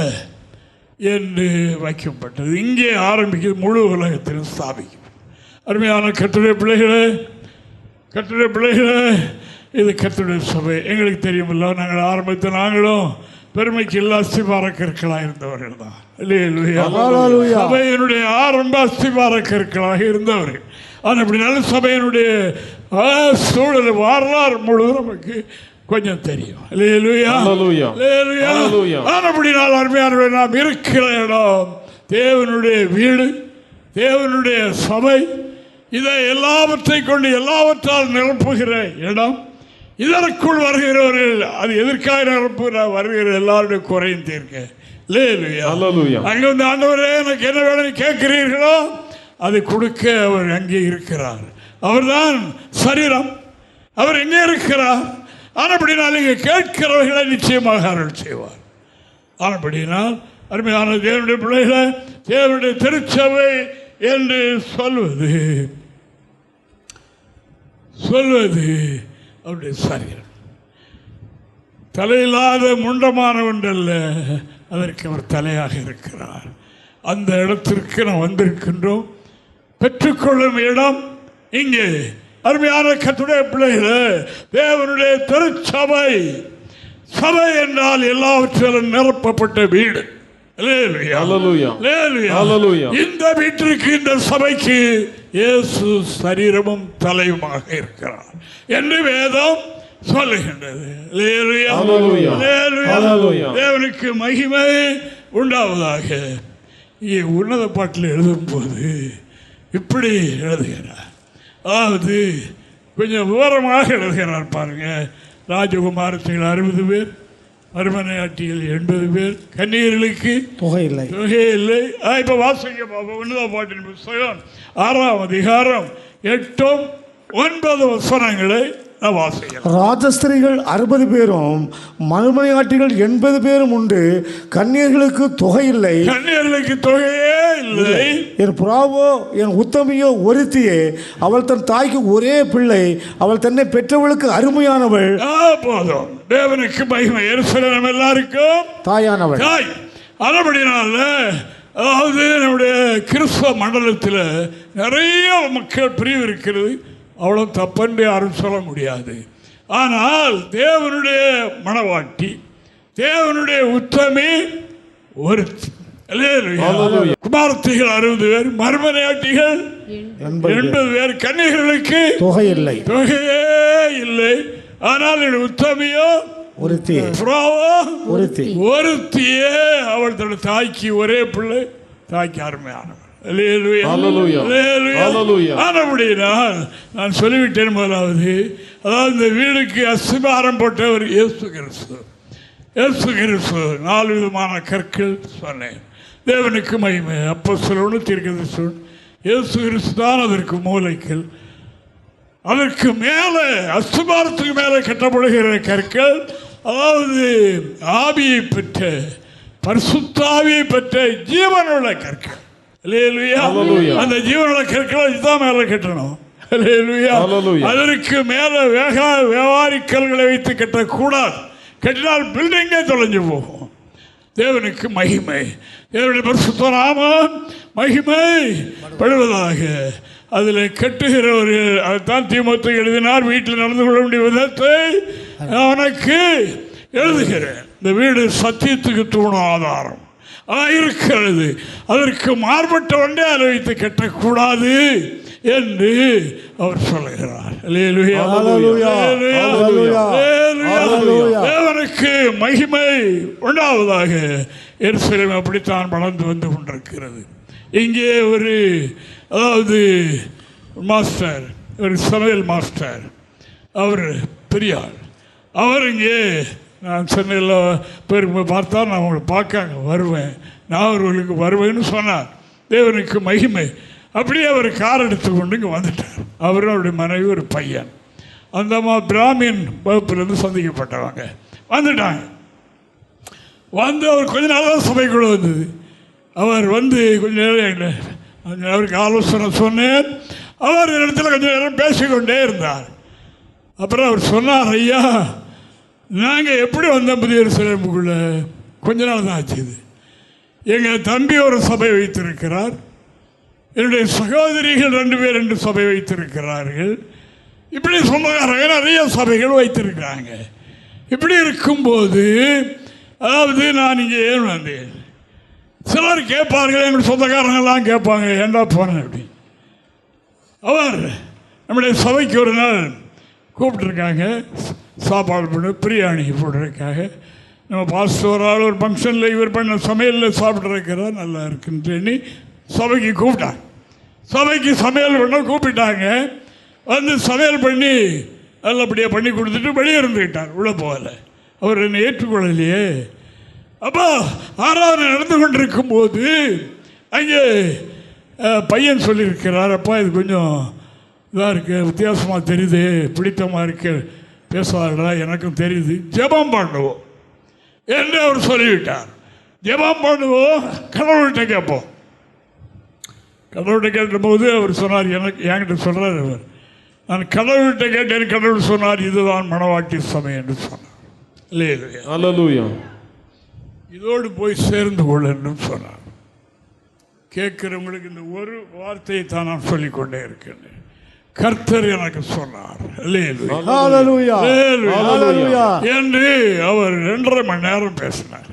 என்று வைக்கப்பட்டது. இங்கே ஆரம்பிக்கிறது, முழு உலகத்தில் ஸ்தாபிக்கும். அருமையான கர்த்தருடைய பிள்ளைகளே, இது கர்த்தருடைய சபை. எங்களுக்கு தெரியுமில்ல, நாங்கள் ஆரம்பித்த நாங்களும் பெருமைக்கு இல்ல அஸ்திபார கற்களாக இருந்தவர்கள் தான். சபையினுடைய ஆரம்ப அஸ்திபார கற்களாக இருந்தவர்கள். ஆனால் இப்படினாலும் சபையினுடைய சூழல் வரலாறு முழுவதும் நமக்கு கொஞ்சம் தெரியும். அல்லேலூயா. Hallelujah. அல்லேலூயா. Hallelujah. அப்படினால் அருமையானவர்களே, நாம் இருக்கிற இடம் தேவனுடைய வீடு, தேவனுடைய சபை. இதை எல்லாவற்றை கொண்டு எல்லாவற்றால் நிரப்புகிற இடம். இதற்குள் வருகிறவர்கள் அது எதற்காக நிரப்புகிறார்? வருகிற எல்லாருடைய குறையும் தீர்க்க. Hallelujah. அங்கே வந்து ஆண்டவரே எனக்கு என்ன வேணும் கேட்கிறீர்களோ அதை கொடுக்க அவர் அங்கே இருக்கிறார். அவர்தான் சரீரம். அவர் எங்கே இருக்கிறார்? ஆனபடினால் இங்கே கேட்கிறவர்களை நிச்சயமாக அருள் செய்வார். ஆனபடினால் அருமையான தேவனுடைய பிள்ளைகளை, தேவனுடைய திருச்சபை என்று சொல்வது அவருடைய சரீரம். தலையில்லாத முண்டமான ஒன்றல்ல, அதற்கு அவர் தலையாக இருக்கிறார். அந்த இடத்திற்கு நாம் வந்திருக்கின்றோம். பெற்றுக்கொள்ளும் இடம் இங்கே. அருமையான கர்த்தருடைய பிள்ளைகளே, தேவனுடைய திருச்சபை. சபை என்றால் எல்லாவற்றிலும் நிரப்பப்பட்ட வீடு. Hallelujah. Hallelujah. இந்த வீட்டிற்கு, இந்த சபைக்கு இயேசு சரீரமும் தலையுமாக இருக்கிறார் என்று வேதம் சொல்லுகின்றது. தேவனுக்கு மகிமை உண்டாவதாக. உன்னத பாட்டில் எழுதும் போது இப்படி எழுதுகிறார். அதாவது கொஞ்சம் விவரமாக எழுதுகிறார் பாருங்க. ராஜகுமாரத்தில் 60 பேர், மறுமனையாட்டியில் 80 பேர், கன்னியர்களுக்கு தொகை இல்லை. இப்போ வாசிக்க பார்ப்போம். உன்னத பாட்டின் புத்தகம் 6ஆம் அதிகாரம் 8, 9 வசனங்களை ராஜஸ்திரிகள் 60 பேரும் மறுமனையாட்டிகள் 80 பேரும் உண்டு. கன்னியர்களுக்கு தொகை இல்லை. கன்னியர்களுக்கு தொகையே இல்லை. என் புறாவோ என் உத்தமியோ ஒருத்தியே. அவள் தன் தாய்க்கு ஒரே பிள்ளை. அவள் தன்னை பெற்றவளுக்கு அருமையானவள். போதும். தேவனுக்கு மகிமை. எருசலேம் எல்லாருக்கும் தாயானவள். தாய். அதுபடினால அதாவது நம்முடைய கிறிஸ்தவ மண்டலத்தில் நிறைய மக்கள் பிரிவு இருக்கிறது. அவ்வளோ தப்பென்று யாரும் சொல்ல முடியாது. ஆனால் தேவனுடைய மணவாட்டி, தேவனுடைய உத்தமி ஒருத்தி. குமாரத்திகள் 60 பேர், மறுமனையாட்டிகள் 80 பேர், கன்னியர்களுக்கு தொகையே இல்லை. ஆனால் உத்தமியோ ஒருத்தியே. அவள் தன்னுடைய தாய்க்கு ஒரே பிள்ளை, தாய்க்கு அருமையானவள். நான் சொல்லிவிட்டேன். முதலாவது, அதாவது இந்த வீடுக்கு அஸ்திபாரம் போட்டவர் இயேசு கிறிஸ்து. 4 விதமான கற்கள் சொன்னேன். தேவனுக்கு மகிமை. அப்போஸ்தலர், தீர்க்கதரிசி, இயேசு கிறிஸ்து தான் அதற்கு மூலைக்கல். அதற்கு மேலே, அஸ்திபாரத்துக்கு மேலே கட்டப்படுகிற கற்கள், அதாவது ஆவியை பெற்ற, பரிசுத்தாவியை பெற்ற ஜீவனுள்ள கற்கள். அந்த ஜீவனுள்ள கற்களை இதுதான் மேல கட்டணும். அதற்கு மேல வியாபாரிக்கல்களை வைத்து கட்டக்கூடாது. கட்டினால் பில்டிங்கே தொலைஞ்சு போகும். தேவனுக்கு மகிமை. தேவனுடைய பரிசுத்த நாமம் மகிமை படுவதாக. அதில் கட்டுகிறவர்கள், அதைத்தான் தீமோத்தேயுவுக்கு எழுதினார். வீட்டில் நடந்து கொள்ள வேண்டிய விதத்தை அவனுக்கு எழுதுகிறேன். இந்த வீடு சத்தியத்துக்கு தூணும் ஆதாரம் இருக்கிறது. அதற்கு மாறுபட்ட ஒன்றே அதை வைத்து கட்டக்கூடாது என்று அவர் சொல்லுகிறார். தேவனுக்கு மகிமை உண்டாவதாக. எருசலேம் அப்படித்தான் வளர்ந்து வந்து கொண்டிருக்கிறது. இங்கே ஒரு, அதாவது மாஸ்டர், ஒரு சமையல் மாஸ்டர், அவர் பெரியார். அவர் இங்கே, நான் சென்னையில் பேருக்கு பார்த்தா நான் உங்களை பார்க்காங்க வருவேன், நான் அவர்களுக்கு வருவேன்னு சொன்னார். தேவனுக்கு மகிமை. அப்படியே அவர் கார் எடுத்துக்கொண்டு இங்கே வந்துட்டார். அவரும் அவருடைய மனைவி, ஒரு பையன். அந்த பிராமின் வகுப்பிலேருந்து சந்திக்கப்பட்டவங்க வந்துட்டாங்க. வந்து அவர் கொஞ்ச நாள் தான் சபைக்குள்ளே வந்தது. அவர் வந்து கொஞ்ச நேரம் அவருக்கு ஆலோசனை சொன்னேன். அவர் இடத்துல கொஞ்சம் நேரம் பேசிக்கொண்டே இருந்தார். அப்புறம் அவர் சொன்னார், ஐயா, நாங்கள் எப்படி வந்தோம் புதிய எருசலேமுக்குள்ள? கொஞ்ச நாள் தான் ஆச்சு. எங்கள் தம்பி ஒரு சபை வைத்திருக்கிறார், என்னுடைய சகோதரிகள் 2 பேர் 2 சபை வைத்திருக்கிறார்கள். இப்படி சொந்தக்காரங்க நிறைய சபைகள் வைத்திருக்கிறாங்க. இப்படி இருக்கும்போது, அதாவது நான் இங்கே ஏன் வந்தேன்? சிலர் கேட்பார்கள், எங்கள் சொந்தக்காரங்கெல்லாம் கேட்பாங்க, ஏண்டா போனேன் அப்படி. அவர் நம்முடைய சபைக்கு ஒரு நாள் கூப்பிட்டுருக்காங்க. சாப்பாடு பண்ண பிரியாணி போடுறதுக்காக நம்ம பாஸ்டர் ஒரு ஆள் ஒரு ஃபங்க்ஷனில் இவர் பண்ண சமையலில் சாப்பிட்றதுக்கிறா நல்லா இருக்குன்னு சபைக்கு கூப்பிட்டாங்க. சபைக்கு சமையல் பண்ண கூப்பிட்டாங்க. வந்து சமையல் பண்ணி நல்லபடியாக பண்ணி கொடுத்துட்டு வெளியே இருந்துக்கிட்டார், உள்ளே போகலை. அவர் என்னை ஏற்றுக்கொள்ளலையே. அப்போ ஆராதனை நடந்து கொண்டிருக்கும் போது அங்கே பையன் சொல்லியிருக்கிறார், அப்பா இது கொஞ்சம் இதாக இருக்குது, வித்தியாசமாக தெரியுது, பிடித்தமாக இருக்கு, பேசாதடா, எனக்கும் தெரியுது, ஜெபம் பண்ணுவோம் என்று அவர் சொல்லிவிட்டார். ஜெபம் பண்ணுவோம், கடவுள்கிட்ட கேட்போம். கடவுள்கிட்ட கேட்டபோது அவர் சொன்னார், என்கிட்ட சொல்கிறார் அவர், நான் கடவுள்கிட்ட கேட்டேன், கடவுள் சொன்னார் இதுதான் மணவாட்டி சபை என்று சொன்னார். இல்லையா, இதோடு போய் சேர்ந்து கொள்ளன்னு சொன்னார். கேட்கிறவங்களுக்கு இந்த ஒரு வார்த்தையை தான் நான் சொல்லிக்கொண்டே இருக்கின்றேன். கர்த்தர் எனக்கு சொன்னார் என்று அவர் 2.5 மணி நேரம் பேசினார்.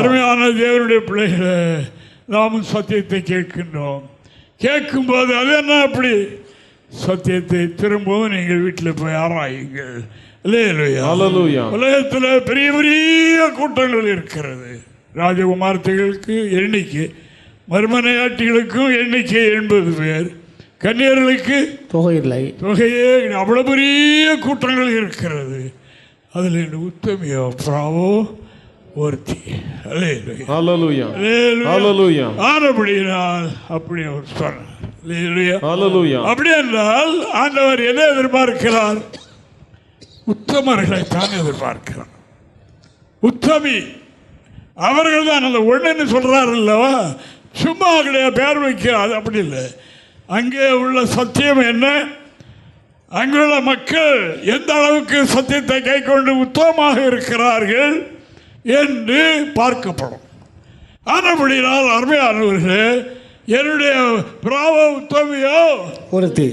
அருமையான தேவனுடைய பிள்ளைகளை, நாமும் சத்தியத்தை கேட்கின்றோம். கேட்கும்போது அது என்ன, அப்படி சத்தியத்தை திரும்பவும் நீங்கள் வீட்டில் போய் ஆராயுங்கள். உலகத்தில் பெரிய பெரிய கூட்டங்கள் இருக்கிறது. ராஜகுமார்த்திகளுக்கு எண்ணிக்கை, மர்மனையாட்டிகளுக்கும் எண்ணிக்கை 80 பேர், கன்னியர்களுக்கு தொகையே அவ்வளவு பெரிய கூட்டங்கள் இருக்கிறது. அதில் உத்தமியோ பிராவோ ஒருத்தி. ஆனபடியினால் அப்படி அவர் சொன்னார். அப்படி என்றால் ஆண்டவர் என்ன எதிர்பார்க்கிறார்? உத்தமர்களைத்தான் எதிர்பார்க்கிறார். உத்தமி அவர்கள் தான். அந்த ஒன்றுன்னு சொல்றாரு இல்லவா, சும்மா கிடையாது பேர் வைக்கிறார், அப்படி இல்லை. அங்கே உள்ள சத்தியம் என்ன, அங்குள்ள மக்கள் எந்த அளவுக்கு சத்தியத்தை கைக்கொண்டு உத்தமமாக இருக்கிறார்கள் என்று பார்க்கப்படும். ஆனபடினால் அருமையானவர்களே, என்னுடைய புறாவ உத்தமியோ ஒருத்தி.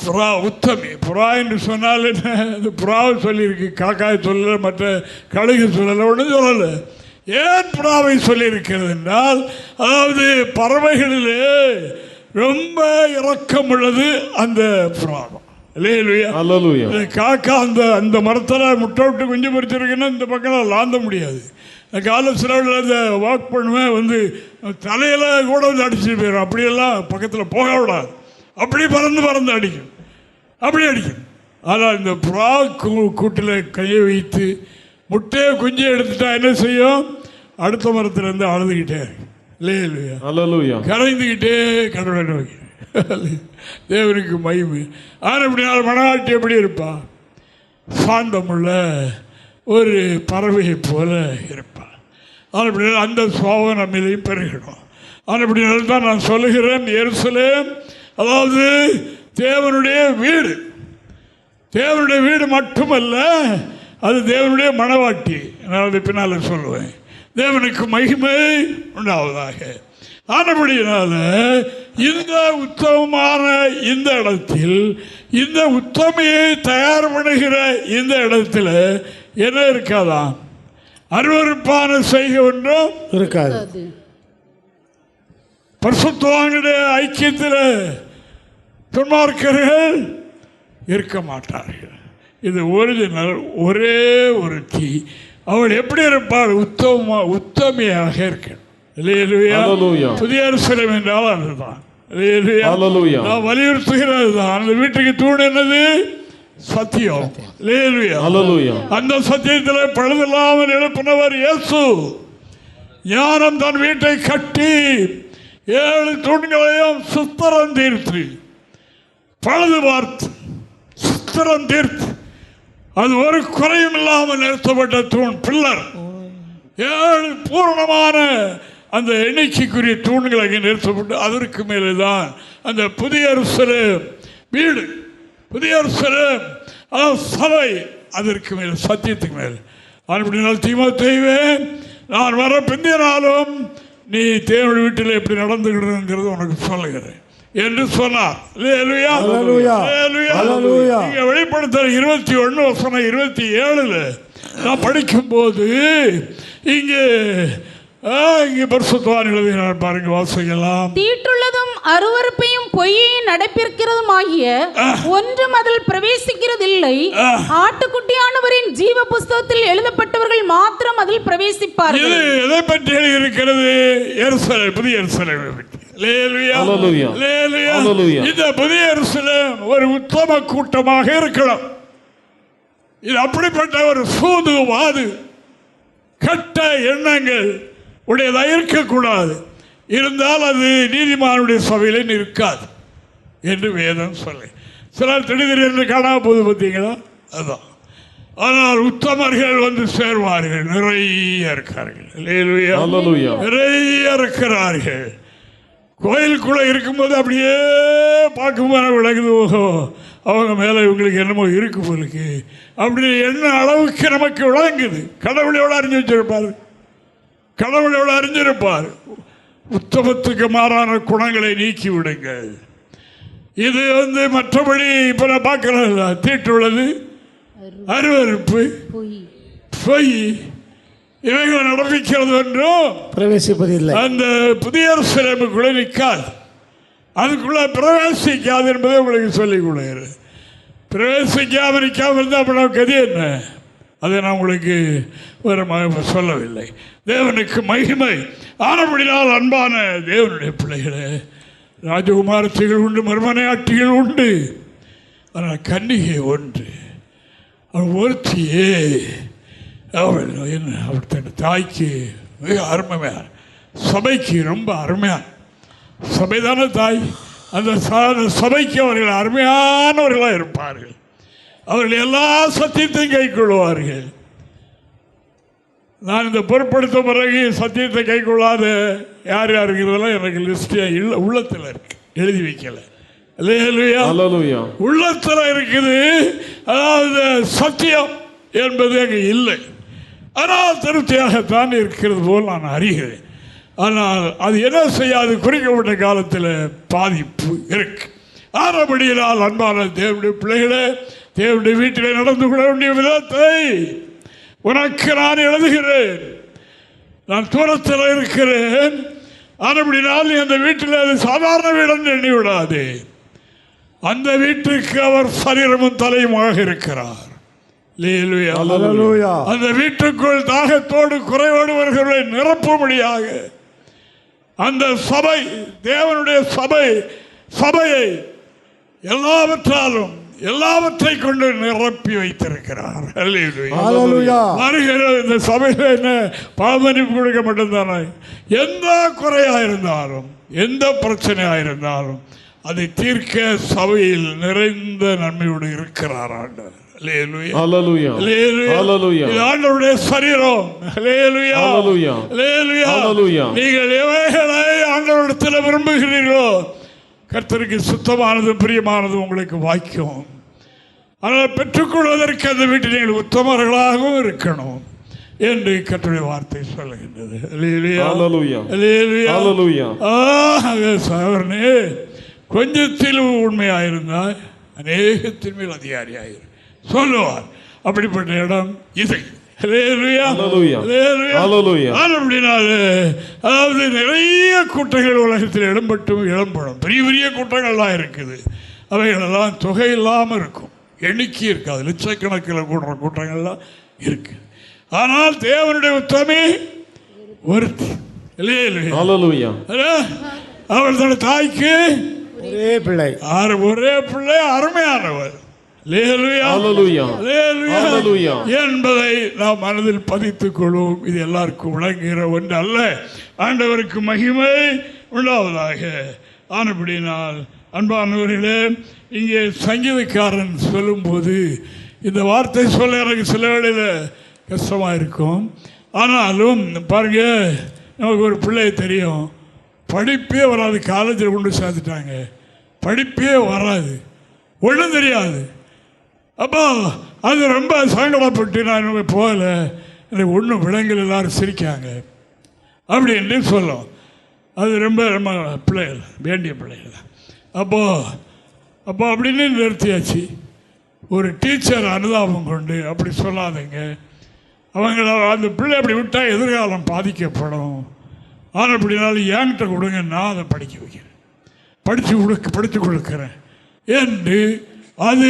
புறா உத்தமி. புறா என்று சொன்னால் என்ன, இந்த புறாவை சொல்லியிருக்கு, காக்காய் சொல்லலை, மற்ற கழுகு சொல்லலை, ஒன்றும் சொல்லலை. ஏன் புறாவை சொல்லியிருக்கிறது என்றால், அதாவது பறவைகளிலே ரொம்ப இரக்கம் உள்ளது அந்த புறாவும். காக்கா அந்த மரத்தில் முட்டை விட்டு குஞ்சு பொறிச்சிருக்குன்னா இந்த பக்கம் லாந்த முடியாது. கால சிலவில் அந்த வாக் பண்ணுவேன், வந்து தலையில் கூட வந்து அடிச்சுட்டு போயிடும். அப்படியெல்லாம் பக்கத்தில் போக விடாது, அப்படி பறந்து அடிக்கும், அப்படி அடிக்கும். ஆனால் இந்த புறா கூட்டில் கையை வைத்து முட்டையை குஞ்சு எடுத்துட்டா என்ன செய்யும்? அடுத்த மரத்துலேருந்து அழுதுகிட்டே இல்லையா, கரைந்துக்கிட்டே கடவுளை நோக்கி. தேவனுக்கு மகிமை. ஆனால் இப்படினால மணவாட்டி எப்படி இருப்பா? சாந்தமுள்ள ஒரு பறவையை போல இருப்பாள். ஆனால் இப்படினால அந்த சுவாபம் நம்மளையும் பெருகணும். ஆனால் இப்படினால தான் நான் சொல்லுகிறேன், எருசலேம் அதாவது தேவனுடைய வீடு. தேவனுடைய வீடு மட்டுமல்ல, அது தேவனுடைய மணவாட்டி. நான் அதை பின்னால் சொல்லுவேன். தேவனுக்கு மகிமை உண்டாவதாக. ஆனபடியினால இந்த உத்தமமான இந்த இடத்தில், இந்த உத்தமையை தயார் பண்ணுகிற இந்த இடத்துல என்ன இருக்காதான்? அருவருப்பான செய்கை ஒன்றும் இருக்காது. பரிசுத்தவான்களுடைய ஐக்கியத்தில் துன்மார்க்கர்கள் இருக்க மாட்டார்கள். இது ஒரிஜினல். ஒரே ஒரு தீ. அவள் எப்படி இருப்பாள்? உத்தமையாக இருக்கணும். புதிய எருசலேம் என்றால் அதுதான். நான் வலியுறுத்துகிறது தான். அந்த வீட்டுக்கு தூண் என்னது? சத்தியம். அந்த சத்தியத்தில் பழுதில்லாமல் எழுப்பினவர் இயேசு. ஞானம் தன் வீட்டை கட்டி 7 தூண்களையும் சுத்தரம் தீர்த்து, பழுது பார்த்து சுத்தரம் தீர்த்து, அது ஒரு குறையும் இல்லாமல் நிறுத்தப்பட்ட தூண், பில்லர். 7 பூரணமான அந்த எண்ணிக்கைக்குரிய தூண்கள் அங்கே நிறுத்தப்பட்டு, அதற்கு மேலே தான் அந்த புதிய எருசலேம் வீடு, புதிய எருசலேம் சபை, அதற்கு மேலே சத்தியத்துக்கு மேலே. அப்படினால் தீமோத்தேயுவே, நான் வர பிந்திய நாளும் நீ தேவனுடைய வீட்டில் எப்படி நடந்துக்கிறதுங்கிறது உனக்கு சொல்லுகிறேன் என்று சொன்னார். வெளிப்படுத்த 21:27 நான் படிக்கும்போது இங்கே இங்கே பரிசுத்தவான் எழுதினார் பாருங்க, வாசிக்கலாம். தீட்டுள்ளதும் அருவருப்பையும் பொய்யையும் நடப்பிருக்கிறதும் ஆகிய ஒன்றும் அதில் பிரவேசிக்கிறதில்லை. ஆட்டுக்குட்டியானவரின் ஜீவ புஸ்தகத்தில் எழுதப்பட்டவர்கள் மாத்திரம் அதில் பிரவேசிப்பார்கள். இது எதை பற்றி எழுதியிருக்கிறது? எருசலேம், புதிய எருசலேமை பற்றி. இந்த புதிய எருசலேம் ஒரு உத்தம கூட்டமாக இருக்கலாம். இது அப்படிப்பட்ட ஒரு சூதுவாது கட்ட எண்ணங்கள் உடையதாக இருக்கக்கூடாது. இருந்தால் அது நீதிமானுடைய சபையில் நிற்காது என்று வேதம் சொல்லி சிலர் திடீரென்று காணாம போது பார்த்தீங்களா? அதுதான். ஆனால் உத்தமர்கள் வந்து சேர்வார்கள். நிறைய இருக்கார்கள், நிறைய இருக்கிறார்கள். கோயிலுக்குள்ளே இருக்கும்போது அப்படியே பார்க்கும்போது விளங்குது, ஓஹோ அவங்க மேலே இவங்களுக்கு என்னமோ இருக்கு போலுக்கு அப்படின்னு என்ன அளவுக்கு நமக்கு விளங்குது. கடவுளோட அறிஞ்சு வச்சிருப்பார், கடவுளோட அறிஞ்சிருப்பார். உத்தமத்துக்கு மாறான குணங்களை நீக்கி விடுங்கள். இது வந்து மற்றபடி இப்போ நான் பார்க்கறதில்ல. தீட்டுள்ளது, அருவருப்பு, பொய் இவைகளை நடப்பிக்கிறது என்றும் பிரவேசிப்பதில்லை. அந்த புதிய எருசலேமுக்குள்ளே நிற்காது, அதுக்குள்ளே பிரவேசிக்காது என்பதை உங்களுக்கு சொல்லிக் கொடுக்கிறேன். பிரவேசிக்காமல் நிற்காமல் இருந்தால் அப்போ கதி என்ன? அதை நான் உங்களுக்கு வேறு சொல்லவில்லை. தேவனுக்கு மகிமை. ஆனபடினால் அன்பான தேவனுடைய பிள்ளைகளே, ராஜகுமாரத்திகள் உண்டு, மர்மனையாட்டிகள் உண்டு, ஆனால் கன்னிகை ஒன்று. அவள் ஒருத்தியே, அவள் என்ன, அவள் தன் தாய்க்கு மிக அருமையான, சபைக்கு ரொம்ப அருமையான, சபை தானே தாய். அந்த சபைக்கு அவர்கள் அருமையானவர்களாக இருப்பார்கள். அவர்கள் எல்லா சத்தியத்தையும் கை கொள்வார்கள். நான் இந்த பொருட்படுத்த பிறகு சத்தியத்தை கை கொள்ளாத யார் யாருங்கிறதெல்லாம் எனக்கு லிஸ்டே இல்லை, உள்ளத்தில் இருக்கு, எழுதி வைக்கல. உள்ளத்தில் இருக்குது. அதாவது சத்தியம் என்பது அங்கே இல்லை, ஆனால் திருப்தியாகத்தான் இருக்கிறது போல் நான் அறிகிறேன். ஆனால் அது என்ன செய்யாது, குறிக்கப்பட்ட காலத்தில் பாதிப்பு இருக்கு. ஆனபடியினால் அன்பான தேவனுடைய பிள்ளைகளே, தேவனுடைய வீட்டிலே நடந்து கொள்ள வேண்டிய விதத்தை உனக்கு நான் எழுதுகிறேன். நான் தூரத்தில் இருக்கிறேன். ஆனபடினால் அந்த வீட்டில் அது சாதாரண வீடு எண்ணி விடாது. அந்த வீட்டுக்கு அவர் சரீரமும் தலையுமாக இருக்கிறார். அந்த வீட்டுக்குள் தாகத்தோடு குறைவோடு வருகிறவர்களை நிரப்பும்படியாக அந்த சபை, தேவனுடைய சபையை எல்லாவற்றை கொண்டு நிரப்பி வைத்திருக்கிறார். வருகிற இந்த சபையில் என்ன பாவமன்னிப்பு கொடுக்க மட்டும்தானே, எந்த குறையா இருந்தாலும், எந்த பிரச்சனையா இருந்தாலும் அதை தீர்க்க சபையில் நிறைந்த நன்மையோடு இருக்கிறார் ஆண்டவர். ஆண்டவருடைய சரீரம். நீங்கள் எவைகளை ஆண்டவரிடத்தில் விரும்புகிறீர்களோ கர்த்தருக்கு சுத்தமானதும் பிரியமானதும் உங்களுக்கு வாய்க்கும். ஆனால் பெற்றுக்கொள்வதற்கு அந்த வீட்டில் நீங்கள் உத்தமர்களாகவும் இருக்கணும் என்று கர்த்தருடைய வார்த்தை சொல்லுகின்றது. சகோதரனே, கொஞ்சத்தில் உண்மையாயிருந்தால் அநேகத்தின் மேல் அதிகாரியாயிரு சொல்லுவார். அப்படிப்பட்ட இடம் இது. அதாவது நிறைய கூட்டங்கள் உலகத்தில் இடம்படும். பெரிய பெரிய கூட்டங்கள்லாம் இருக்குது. அவைகளெல்லாம் தொகை இல்லாமல் இருக்கும், எண்ணிக்கை இருக்காது, லட்சக்கணக்கில் கூடுற கூட்டங்கள்லாம் இருக்கு. ஆனால் தேவனுடைய உத்தமே ஒருத்தி. அவள் தன் தாய்க்கு ஒரே பிள்ளை அருமையானவர் என்பதை நாம் மனதில் பதித்துக் கொள்வோம். இது எல்லாருக்கும் விளங்குகிற ஒன்று அல்ல. ஆண்டவருக்கு மகிமை உண்டாவதாக. ஆனபடினால் அன்பானவர்களே, இங்கே சங்கீதக்காரன் சொல்லும்போது இந்த வார்த்தை சொல்ல எனக்கு சில வேளையில் கஷ்டமாக இருக்கும். ஆனாலும் பாருங்க, நமக்கு ஒரு பிள்ளை தெரியும், படிப்பே வராது, காலேஜில் கொண்டு சேர்த்துட்டாங்க, படிப்பே வராது, ஒன்றும் தெரியாது. அப்போ அது ரொம்ப சங்கடப்பட்டு நான் போகல, எனக்கு ஒன்றும் விலங்குகள் எல்லாரும் சிரிக்காங்க அப்படின்னு சொல்லும். அது ரொம்ப ரொம்ப பிள்ளைகள், வேண்டிய பிள்ளைகள். அப்போ அப்படின்னு நிறுத்தியாச்சு. ஒரு டீச்சர் அனுதாபம் கொண்டு அப்படி சொல்லாதீங்க, அவங்கள அந்த பிள்ளை அப்படி விட்டால் எதிர்காலம் பாதிக்கப்படும் ஆனால் அப்படினாலும் என்கிட்ட கொடுங்க, நான் அதை படிக்க வைக்கிறேன், படித்து கொடுக்குறேன் என்று அது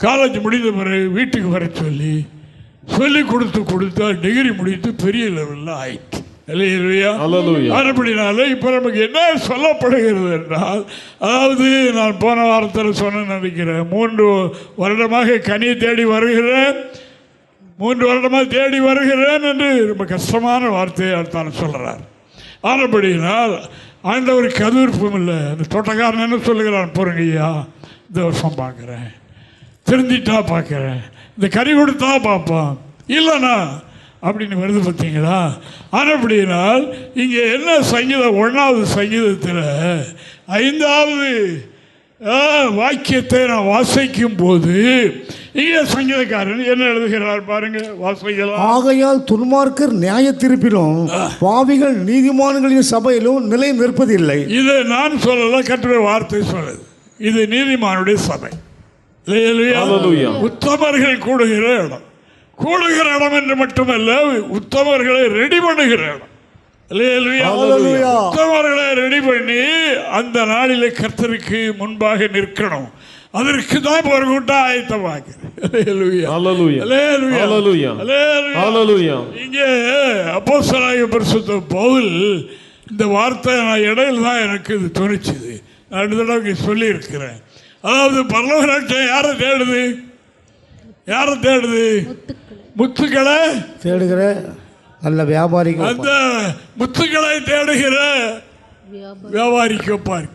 காலேஜ் முடிந்த பிறகு வீட்டுக்கு வர சொல்லி கொடுத்தா டிகிரி முடித்து பெரிய லெவலில் ஆயிடுச்சு. அப்படினால இப்போ நமக்கு என்ன சொல்லப்படுகிறது என்றால், அதாவது நான் போன வாரத்தில் சொன்ன நினைக்கிறேன், 3 வருடமாக கனியை தேடி வருகிறேன், 3 வருடமாக தேடி வருகிறேன் என்று ரொம்ப கஷ்டமான வார்த்தையை அடுத்தாலும் சொல்கிறார். ஆனபடினால் ஆண்டவருக்கு அது விருப்பம் இல்லை. அந்த தோட்டக்காரன் என்ன சொல்லுகிறான், போகிறேங்க ஐயா, இந்த வருஷம் பார்க்குறேன், திருந்திட்டா பார்க்குறேன், இந்த கறி கொடுத்தா பார்ப்பான், இல்லைண்ணா அப்படின்னு வருது பார்த்தீங்களா. அப்படினால் இங்கே என்ன சங்கீதம், 1வது சங்கீதத்தில் 5வது வாக்கியத்தை நான் வாசிக்கும் போது இங்கே சங்கீதக்காரன் என்ன எழுதுகிறார் பாருங்க, வாசிக்கலாம். ஆகையால் துன்மார்க்கர் நியாய தீர்ப்பிலும் பாவிகள் நீதிமான்களின் சபையிலும் நிலை நிற்பதில்லை. இதை நான் சொல்லல, கர்த்தருடைய வார்த்தை சொல்லுது. இது நீதிமானுடைய சபை, உத்தமர்கள் கூடுகிற இடம் என்று மட்டுமல்ல, உத்தமர்களை ரெடி பண்ணுகிற இடம். உத்தமர்களை ரெடி பண்ணி அந்த நாளிலே கர்த்தருக்கு முன்பாக நிற்கணும். அதற்கு தான் ஒரு கூட்டம் ஆயத்தமாக்குது. இங்கே அப்போஸ்தலனாகிய பரிசுத்த பவுல் இந்த வார்த்தை நான் இடையில தான் எனக்கு இது தோணிச்சுது. நான் 2 தடவை சொல்லி இருக்கிறேன். அதாவது பரலோக ராஜ்யம் யாரை தேடுது? முத்துக்களை தேடுகிற நல்ல வியாபாரிகள். அந்த முத்துக்களை தேடுகிற வியாபாரிக்கு ஒப்பார்.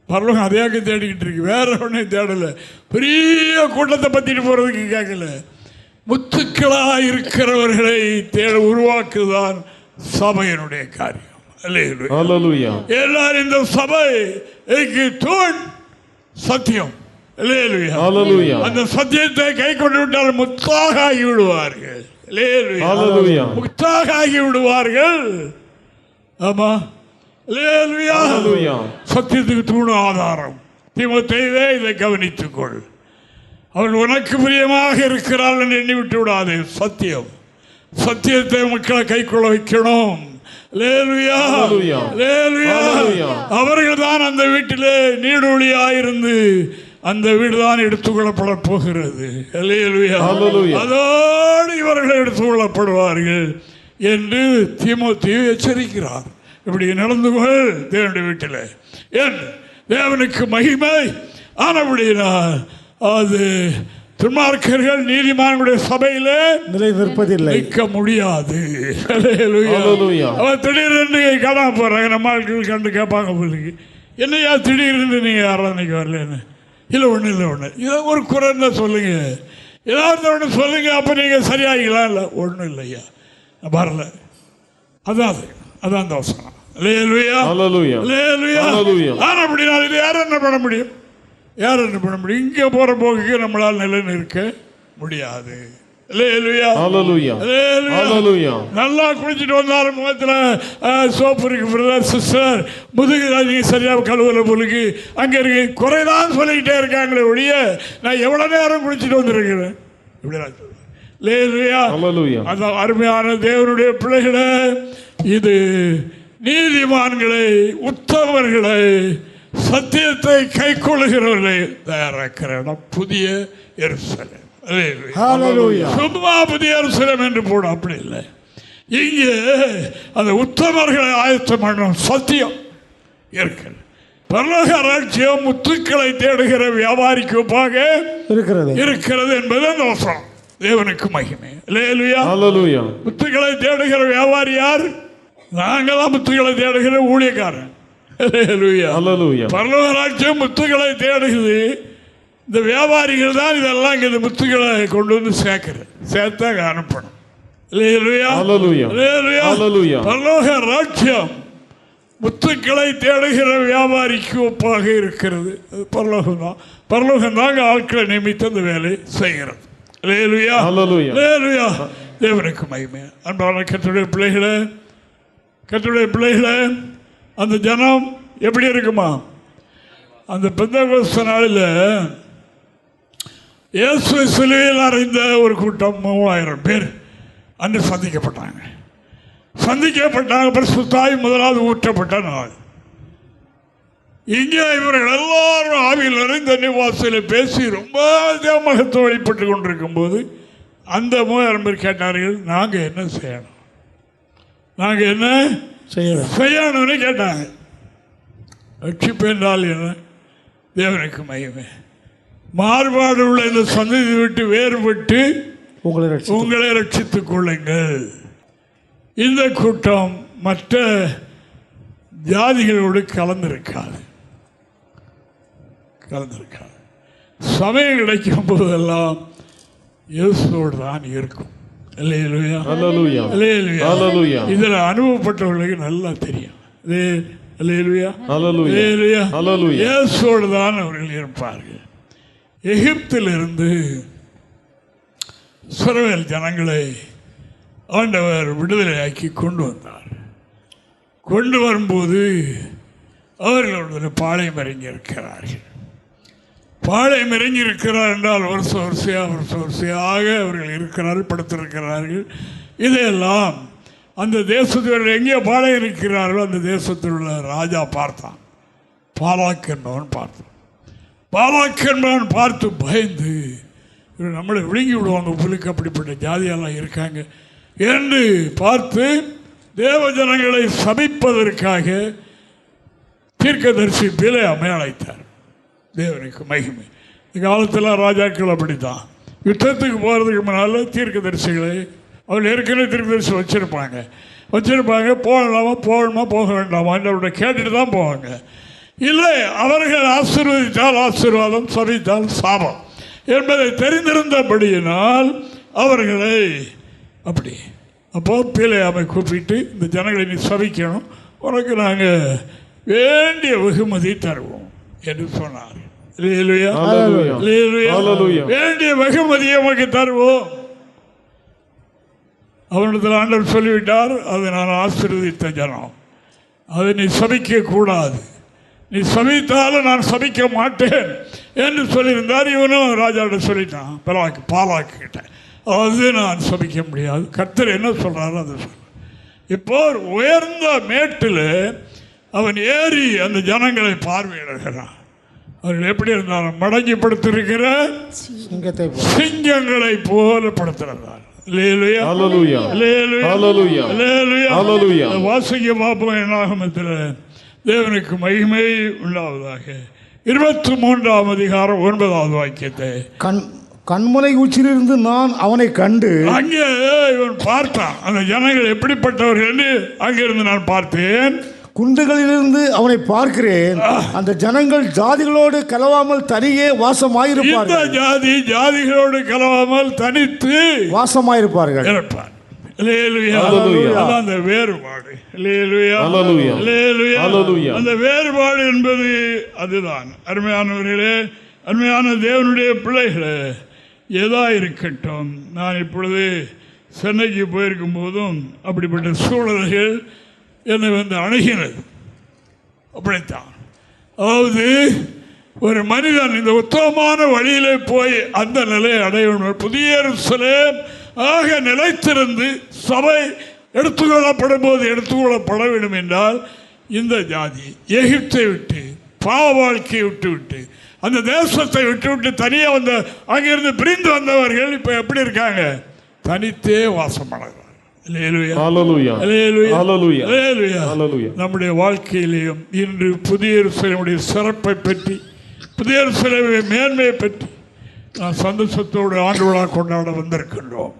பரலோகம் அதையாக தேடிக்கிட்டு இருக்கு, வேற ஒன்றும் தேடலை. பெரிய கூட்டத்தை பற்றிட்டு போகிறதுக்கு கேட்கல, முத்துக்களாக இருக்கிறவர்களை உருவாக்குதான் சபையினுடைய காரியம். எல்லாரும் இந்த சபைக்கு தூண் சத்தியம். அந்த சத்தியத்தை கை கொண்டு விட்டால் முத்தாக ஆகிவிடுவார்கள். முத்தாக ஆகிவிடுவார்கள். ஆமா, சத்தியத்துக்கு தூண் ஆதாரம். தீமோத்தேயுவே, இதை கவனித்துக்கொள். அவள் உனக்கு பிரியமாக இருக்கிறாள் என்று எண்ணி விட்டு விடாதே. சத்தியத்தை மக்களை கை கொள்ள வைக்கணும். அவர்கள் தான் அந்த வீட்டிலே நீடொழியாயிருந்து அந்த வீடு தான் எடுத்துக்கொள்ளப்பட போகிறது. அதோடு இவர்கள் எடுத்துக்கொள்ளப்படுவார்கள் என்று தீமோத்தேயு எச்சரிக்கிறார். இப்படி நடந்து கொள் தேவனுடைய வீட்டில், ஏன் தேவனுக்கு மகிமை. ஆனபடினால் அது துன்மார்க்கர்கள் நீதிமான்களுடைய சபையிலே நிலை நிற்பதில்லை, நிற்க முடியாது. அவன் திடீரென்று காணாம போறாங்க. நம்ம ஆட்கள் கண்டு கேட்பாங்க, பிள்ளைக்கு என்னையா திடீர்னு நீங்க ஆராதனைக்கு வரலன்னு. இல்லை ஒன்று இதை ஒரு குறைன்னு சொல்லுங்க, ஏதாவது ஒன்று சொல்லுங்க, அப்போ நீங்கள் சரியாகிக்கலாம். இல்லை ஒன்றும் இல்லையா, வரல. அதான் அந்த அவசரம். அப்படின்னா இது யார் என்ன பண்ண முடியும்? இங்கே போகிற போக்கு நம்மளால் நிலை நிற்க முடியாது. நல்லா குளிச்சுட்டு வந்தாலும் முகத்தில் சோப்பு இருக்கு, பிரதர் சிஸ்டர், முதுகு நீங்கள் சரியாக கழுவல பொழுது அங்கே இருக்கு, குறைதான் சொல்லிக்கிட்டே இருக்காங்களே ஒழிய நான் எவ்வளோ நேரம் குளிச்சுட்டு வந்திருக்கிறேன். அந்த அருமையான தேவனுடைய பிள்ளைகளை, இது நீதிமான்களை, உத்தமர்களை, சத்தியத்தை கை கொள்ளுகிறவர்களை தயாராக்கிற இடம் புதிய எருசலேம். சும்மா புதிய எருசலேம் என்று போட அப்படி இல்லை. இங்கே அந்த உத்தமர்களை ஆயத்தம் பண்ணணும். சத்தியம் இருக்கிறது. பரலோக ராஜ்யம் முத்துக்களை தேடுகிற வியாபாரிக்கு ஒப்பாக இருக்கிறது என்பது அந்த வசனம். தேவனுக்கு மகிமை. முத்துக்களை தேடுகிற வியாபாரி யார்? நாங்களாம் முத்துக்களை தேடுகிற ஊழியக்காரன். பரலோக ராஜ்யம் முத்துக்களை தேடுகிறது. இந்த வியாபாரிகள் தான் இதெல்லாம் இங்கே இந்த முத்துக்களை கொண்டு வந்து சேர்த்தாக அனுப்பணும். பரலோக ராஜ்யம் முத்துக்களை தேடுகிற வியாபாரிக்கு ஒப்பாக இருக்கிறது. பரலோகம் தான். பரலோகம் தாங்க ஆட்களை நியமித்து அந்த வேலையை செய்கிறது. தேவனுக்கு மகிமை. அன்பான கர்த்தருடைய பிள்ளைகளே, அந்த ஜனம் எப்படி இருக்குமா? அந்த பெந்தெகோஸ்தே நாளில் இயேசு சிலுவையில் அறைந்த ஒரு கூட்டம் 3000 பேர் அன்று சந்திக்கப்பட்டாங்க. சந்திக்கப்பட்டாங்க. பரிசுத்தாய் முதலாவது ஊற்றப்பட்ட நாள். இங்கே இவர்கள் எல்லாரும் ஆவியில் நிறைந்த நிவாசத்தில் பேசி ரொம்ப மகத்துவம் வெளிப்பட்டு கொண்டிருக்கும் போது அந்த 3000 பேர் கேட்டார்கள், நாங்கள் என்ன செய்யணும், நாங்கள் என்ன செய்யணும்னு கேட்டாங்க. ரட்சிப்பு என்றால் என்ன? தேவனுக்கு மகிமை. மாறுபாடு உள்ள இந்த சந்ததி விட்டு வேறுபட்டு உங்களை ரட்சித்துக் கொள்ளுங்கள். இந்த கூட்டம் மற்ற ஜாதிகளோடு கலந்திருக்காது. சமயம் கிடைக்கும் போதெல்லாம் இயேசுவோடு தான் இருக்கும். இதில் அனுபவப்பட்டவர்களுக்கு நல்லா தெரியும். இயேசுவோடு தான் அவர்கள் இருப்பார்கள். எகிப்திலிருந்து இஸ்ரவேல் ஜனங்களை ஆண்டவர் விடுதலையாக்கி கொண்டு வந்தார். கொண்டு வரும்போது அவர்களோட பாளையம் இறங்கி இருக்கிறார்கள். பாளையம் இறங்கி இருக்கிறார் என்றால் வருஷ வரிசையாக அவர்கள் இருக்கிறார்கள், படுத்திருக்கிறார்கள். இதையெல்லாம் அந்த தேசத்தில் எங்கே பாளையம் இருக்கிறார்களோ அந்த தேசத்தில் உள்ள ராஜா பார்த்தான். பாலாக் என்பவன் பார்த்தான். பாலாக் என்பவன் பார்த்து பயந்து, நம்மளை விழுங்கி விடுவாங்க, புலிக்கு அப்படிப்பட்ட ஜாதியெல்லாம் இருக்காங்க என்று பார்த்து தேவ ஜனங்களை சபிப்பதற்காக தீர்க்கதரிசி பிலேயாமை அழைத்தார். தேவனுக்கு மகிமை. இந்த காலத்தில் ராஜாக்கள் அப்படித்தான். யுத்தத்துக்கு போகிறதுக்கு முன்னால் தீர்க்கதரிசிகளை அவர்கள் ஏற்கனவே தீர்க்கதரிசி வச்சுருப்பாங்க. போகணுமா போக வேண்டாமான்னு அவருடைய கேட்டுட்டு தான் போவாங்க. இல்லை, அவர்கள் ஆசீர்வதித்தால் ஆசீர்வாதம், சபித்தால் சாபம் என்பதை தெரிந்திருந்தபடியினால் அவர்களை அப்படி அப்போ பிலேயாமை கூப்பிட்டு, இந்த ஜனங்களை நீ சபிக்கணும், உனக்கு நாங்கள் வேண்டிய வெகுமதி தருவோம் என்று சொன்னார். வேண்டிய வெகுமதியை உனக்கு தருவோம். அவனிடத்தில் ஆண்டவர் சொல்லிவிட்டார், அதை நான் ஆசீர்வதித்த ஜனம், அதை நீ சபிக்க கூடாது, நீ சபித்தாலும் நான் சபிக்க மாட்டேன் என்று சொல்லியிருந்தார். இவனும் ராஜாவோட சொல்லிட்டான், பாலாக்கு கிட்ட, அது நான் சபிக்க முடியாது, கர்த்தர் என்ன சொல்கிறாரோ அதை சொல்ல. இப்போ உயர்ந்த மேட்டில் அவன் ஏறி அந்த ஜனங்களை பார்வையிடுகிறான். அவர்கள் எப்படி இருந்தாலும் மடங்கி படுத்திருக்கிற சிங்கங்களை போல படுத்திருந்தார். வாசிக்க பார்ப்போம் என்னாகமத்தில். தேவனுக்கு மகிமை உண்டாவதாக. 23ஆம் அதிகாரம் 9வது வாக்கியத்தை. கண்மலை உச்சியிலிருந்து நான் அவனை கண்டு, அங்கே இவன் பார்த்தான் அந்த ஜனங்கள் எப்படிப்பட்டவர்கள் என்று அங்கிருந்து நான் பார்த்தேன். குன்றுகளிலிருந்து அவனை பார்க்கிறேன். அந்த ஜனங்கள் ஜாதிகளோடு கலவாமல் தனியே வாசமாயிருப்பார்கள். இந்த ஜாதி ஜாதிகளோடு கலவாமல் தனித்து வாசமாயிருப்பார்கள். அந்த வேறுபாடு, அந்த வேறுபாடு என்பது அதுதான். அருமையானவர்களே, அருமையான தேவனுடைய பிள்ளைகளே, ஏதா இருக்கட்டும், நான் இப்பொழுது சென்னைக்கு போயிருக்கும் போதும் அப்படிப்பட்ட சூழல்கள் என்னை வந்து அணுகினது. அப்படித்தான். அதாவது ஒரு மனிதன் இந்த உத்தமமான வழியிலே போய் அந்த நிலையை அடையணும். புதிய எருசலேம் ஆக நிலைத்திருந்து சபை எடுத்துக்கொள்ளப்படும் போது எடுத்துக்கொள்ளப்பட வேண்டும் என்றால் இந்த ஜாதி எகிப்தை விட்டு, பாவ வாழ்க்கையை விட்டு அந்த தேசத்தை விட்டு தனியாக வந்த அங்கிருந்து பிரிந்து வந்தவர்கள் இப்போ எப்படி இருக்காங்க? தனித்தே வாசம் பண்ணுறாங்க. நம்முடைய வாழ்க்கையிலேயும் இன்று புதிய எருசலேமுடைய சிறப்பை பற்றி, புதிய எருசலேமுடைய மேன்மையை பற்றி நான் சந்தோஷத்தோடு ஆண்டு விழா கொண்டாட வந்திருக்கின்றோம்.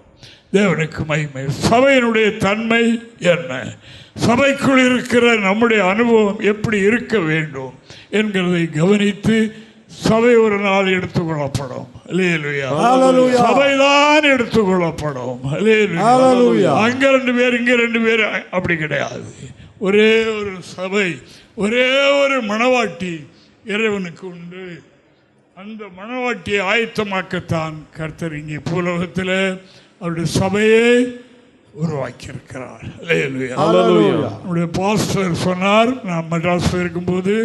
தேவனுக்கு மகிமை. சபையினுடைய தன்மை என்ன, சபைக்குள் இருக்கிற நம்முடைய அனுபவம் எப்படி இருக்க வேண்டும் என்கிறதை கவனித்து சபை ஒரு நாள் எடுத்துக்கொள்ளப்படும். சபைதான் எடுத்துக்கொள்ளப்படும். அங்க 2 பேர் இங்க 2 பேர் அப்படி கிடையாது. ஒரே ஒரு சபை, ஒரே ஒரு மணவாட்டி இறைவனுக்கு உண்டு. அந்த மணவாட்டியை ஆயத்தமாக்கத்தான் கர்த்தர் இங்கே பூலோகத்தில் அவருடைய சபையை உருவாக்கியிருக்கிறார். நம்முடைய பாஸ்டர் சொன்னார், நான் மெட்ராஸ் இருக்கும்போது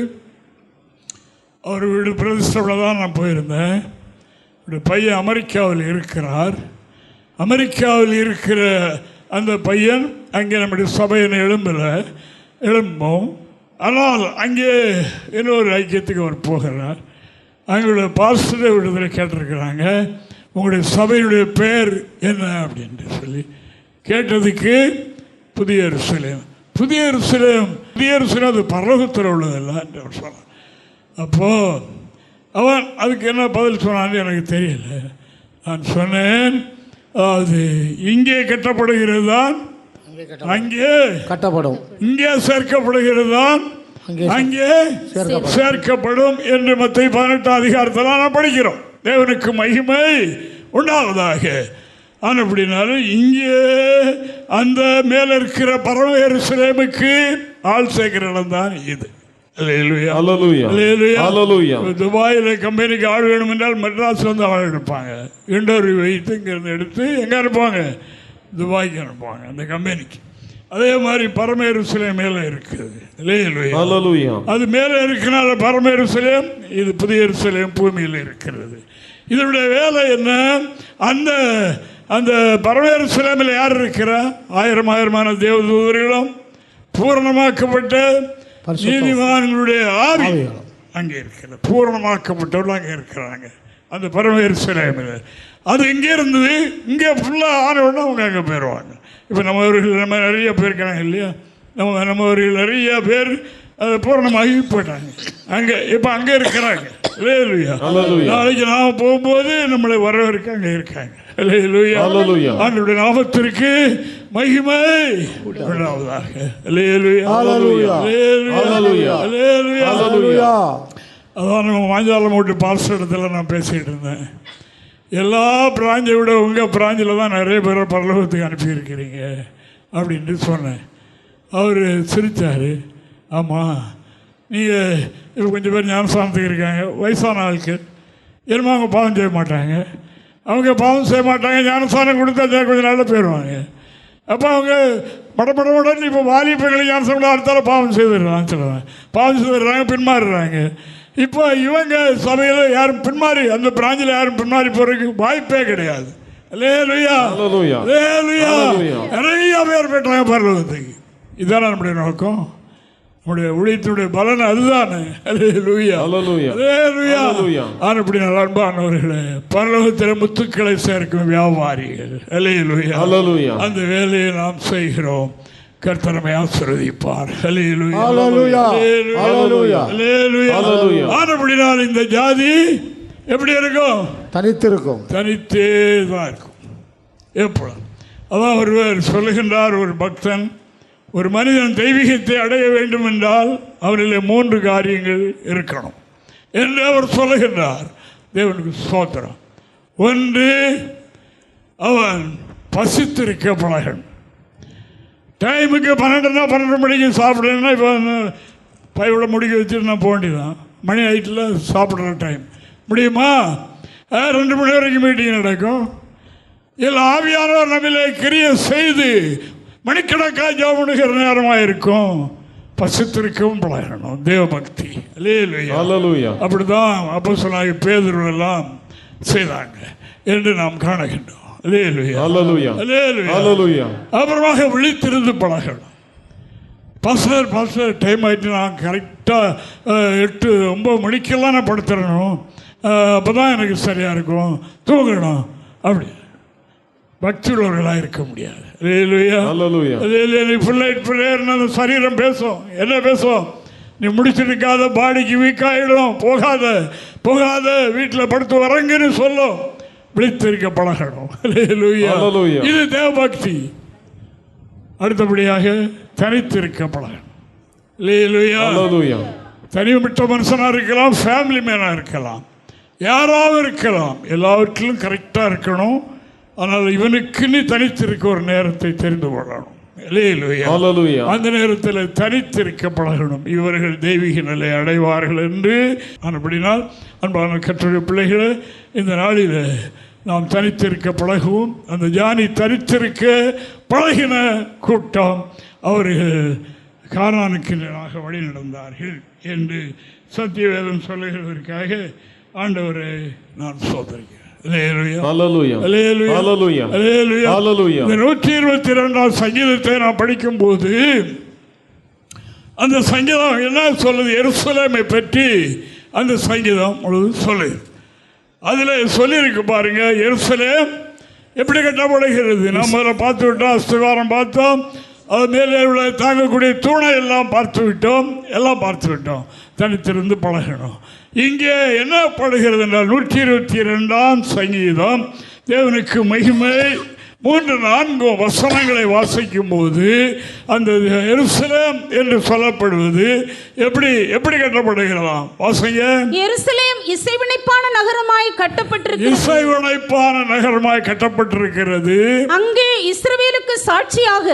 அவர் வீடு பிரதிஷ்டையில் தான் நான் போயிருந்தேன். என்னுடைய பையன் அமெரிக்காவில் இருக்கிறார். அமெரிக்காவில் இருக்கிற அந்த பையன் அங்கே நம்முடைய சபையின் எழும்பும். ஆனால் அங்கே இன்னொரு ஐக்கியத்துக்கு அவர் போகிறார். அவங்களோட பாஸ்டரை விடுதலை கேட்டிருக்கிறாங்க, உங்களுடைய சபையுடைய பெயர் என்ன அப்படின்ட்டு சொல்லி கேட்டதுக்கு புதிய எருசலேம் அது பரலோகத்தில் உள்ளதல்ல என்று அவர் சொன்னார். அப்போது அவன் அதுக்கு என்ன பதில் சொன்னான்னு எனக்கு தெரியல. நான் சொன்னேன், அது இங்கே கட்டப்படுகிறது தான் அங்கே கட்டப்படும், இங்கே சேர்க்கப்படுகிறது தான் அங்கே சேர்க்கப்படும் என்று மத்திய 18 அதிகாரத்தில் நான் படிக்கிறோம். தேவனுக்கு மகிமை உண்டாவதாக. ஆனால் அப்படின்னாலும் இங்கே அந்த மேலே இருக்கிற பரம எருசலேமுக்கு ஆள் சேர்க்கிற இடம் தான் இது. துபாயில் கம்பெனிக்கு ஆள் வேணும் என்றால் மெட்ராஸில் வந்து ஆள் எடுப்பாங்க. இன்டர்வியூ வைத்து இங்கேருந்து எடுத்து எங்கே அனுப்புவாங்க? துபாய்க்கு அனுப்புவாங்க அந்த கம்பெனிக்கு. அதே மாதிரி பரம எருசலேம் மேலே இருக்குது. அது மேலே இருக்கிறனால பரம எருசலேம், இது புதிய எருசலேம் பூமியில் இருக்கிறது. இதனுடைய வேலை என்ன? அந்த அந்த பரம எருசலேமில் யார் இருக்கிறா? ஆயிரமான தேவதூதர்களும் பூரணமாக்கப்பட்ட நீதிமான்களுடைய ஆவி அங்கே இருக்கிறது. பூரணமாக்கப்பட்டவர்கள் அங்கே இருக்கிறாங்க அந்த பரம எருசலேமில். அது இங்கே இருந்தது, இங்கே ஃபுல்லாக ஆனவுடனே அவங்க அங்கே போயிடுவாங்க. இப்போ நம்ம நிறைய பேர் இருக்கிறாங்க இல்லையா? நம்மவர்கள் நிறைய பேர் அது பூரணமாகி போயிட்டாங்க அங்கே. இப்போ அங்கே இருக்கிறாங்க. நாளைக்கு நாம் போகும்போது நம்மளை வரவேற்க அங்கே இருக்காங்க. ஆண்டவருடைய நாமத்திற்கு மகிமை உண்டாவதாக. அதான் நம்ம மாஞ்சாலம் ஓட்டு பாஸ்டர் இடத்துல நான் பேசிகிட்டு இருந்தேன். எல்லா பிராஞ்சை விட உங்கள் பிராஞ்சில் தான் நிறைய பேரை பரலோகத்துக்கு அனுப்பியிருக்கிறீங்க அப்படின்ட்டு சொன்னேன். அவர் சிரித்தார். ஆமாம், நீங்கள் இப்போ கொஞ்சம் பேர் ஞானஸ்தானத்துக்கு இருக்காங்க, வயசான ஆட்கள். என்னமோ அவங்க பாவம் செய்ய மாட்டாங்க. அவங்க பாவம் செய்ய மாட்டாங்க, ஞானஸ்தானம் கொடுத்தா கொஞ்சம் நாளில் போயிடுவாங்க. அப்போ அவங்க மடமடமடன்னு இப்போ வாலிபங்களை ஞானஸ்தானம் அடுத்தால பாவம் செய்துடுறாங்க. சொல்லுவாங்க பாவம் செய்துடுறாங்க, பின்மாறுறாங்க. இப்போ இவங்க சபையில் யாரும் பின்மாறி, அந்த பிராஞ்சில் யாரும் பின்மாறி போகிறதுக்கு வாய்ப்பே கிடையாது. நிறைய பேர் போயிட்டாங்க பரலோகத்துக்கு. இதுதானே நம்முடைய நோக்கம், நம்முடைய ஊழியத்துடைய பலன் அதுதானே. அப்படி அன்பானவர்களே, பரலோகத்தில் முத்துக்களை சேர்க்கும் வியாபாரிகள் அந்த வேலையை நாம் செய்கிறோம். கர்த்தரை ஆசீர்வதிப்பார். ஆனபடினால் இந்த ஜாதி எப்படி இருக்கும்? தனித்தே தான் இருக்கும் எப்பொழுதும். அதான் ஒருவர் சொல்லுகின்றார், ஒரு பக்தன், ஒரு மனிதன் தெய்வீகத்தை அடைய வேண்டும் என்றால் அவரிலே 3 காரியங்கள் இருக்கணும் என்று அவர் சொல்லுகின்றார். தேவனுக்கு ஸ்தோத்திரம். 1, அவன் பசித்திருக்க பழகணும். டைமுக்கு 12 மணிக்கு சாப்பிடணுன்னா இப்போ பையோட முடிக்க வச்சுட்டு நான் போக வேண்டியதான். மணி ஆயிட்டில் சாப்பிட்ற டைம் முடியுமா? 2 மணி வரைக்கும் மீட்டிங் நடக்கும். இதில் ஆவியானவர் நம்மளை கிரியை செய்து மணிக்கணக்காக ஜெபம் நேரமாக இருக்கும். பசித்திருக்கவும் பழகணும். தேவபக்தி. அப்படிதான் அப்போஸ்தலனாகிய பேதுரு எல்லாம் செய்தாங்க என்று நாம் காணுகின்றோம். அப்புறமாக விழித்திருந்து பழகணும். பாஸ்டர் டைம் ஆகிட்டு நான் கரெக்டாக 8-9 மணிக்கெல்லாம் நான் படுத்துடணும், அப்போ தான் எனக்கு சரியாக இருக்கும், தூங்கணும். அப்படி பக்தி உள்ளவர்களாக இருக்க முடியாது. சரீரம் பேசும், என்ன பேசும்? நீ முடிச்சிருக்காத, பாடிக்கு வீக்காயிடும், போகாத வீட்டில் படுத்து வரங்குன்னு சொல்லும். விழித்திருக்க பழகணும். இது தேவபக்தி. அடுத்தபடியாக தனித்திருக்க பழகணும். தனிப்பட்ட மனுஷனாக இருக்கலாம், ஃபேமிலி மேனாக இருக்கலாம், யாராவது இருக்கலாம், எல்லாவற்றிலும் கரெக்டாக இருக்கணும். ஆனால் இவனுக்குன்னு தனித்திருக்க ஒரு நேரத்தை தெரிந்து கொள்ளணும். அந்த நேரத்தில் தனித்திருக்க பழகணும். இவர்கள் தெய்வீக நிலை அடைவார்கள் என்று. அப்படினால் அன்பான கர்த்தருடைய பிள்ளைகளை, இந்த நாளில் நாம் தனித்திருக்க பழகுவோம். அந்த ஜானி தனித்திருக்க பழகின கூட்டம் அவர்கள் கானானுக்கு நேராக வழி நடந்தார்கள் என்று சத்தியவேதம் சொல்லுகிறதற்காக ஆண்டவரை நான் சோதரிக்கிறேன். Hallelujah. Hallelujah. Hallelujah. Hallelujah. Hallelujah. இந்த 122ஆம் சங்கீதத்தை நான் படிக்கும்போது அந்த சங்கீதம் என்ன சொல்லுது? எருசலேமை பற்றி அந்த சங்கீதம் முழுவதும் சொல்லுது. அதில் சொல்லியிருக்கு பாருங்க, எருசலேம் எப்படி கட்டப்படுகிறது. நம்ம அதில் பார்த்து விட்டோம், அஸ்திவாரம் பார்த்தோம், அது மேலே உள்ள தாங்கக்கூடிய தூணை எல்லாம் பார்த்து விட்டோம், எல்லாம் பார்த்து விட்டோம். தனித்திருந்து பழகணும். இங்கே என்ன படுகிறது என்றால் 122ஆம் சங்கீதம் தேவனுக்கு மகிமை 3-4 வசனங்களை வாசிக்கும் போது அந்த எருசலேம் என்று சொல்லப்படுவது எப்படி கட்டப்படுகிறதாம்? வாசிங்க. எருசலேம் இசைவினைப்பான நகரமாய் கட்டப்பட்டிருக்கிறது. இசைவினைப்பான நகரமாய் கட்டப்பட்டிருக்கிறது. அங்கே இஸ்ரவேலுக்கு சாட்சியாக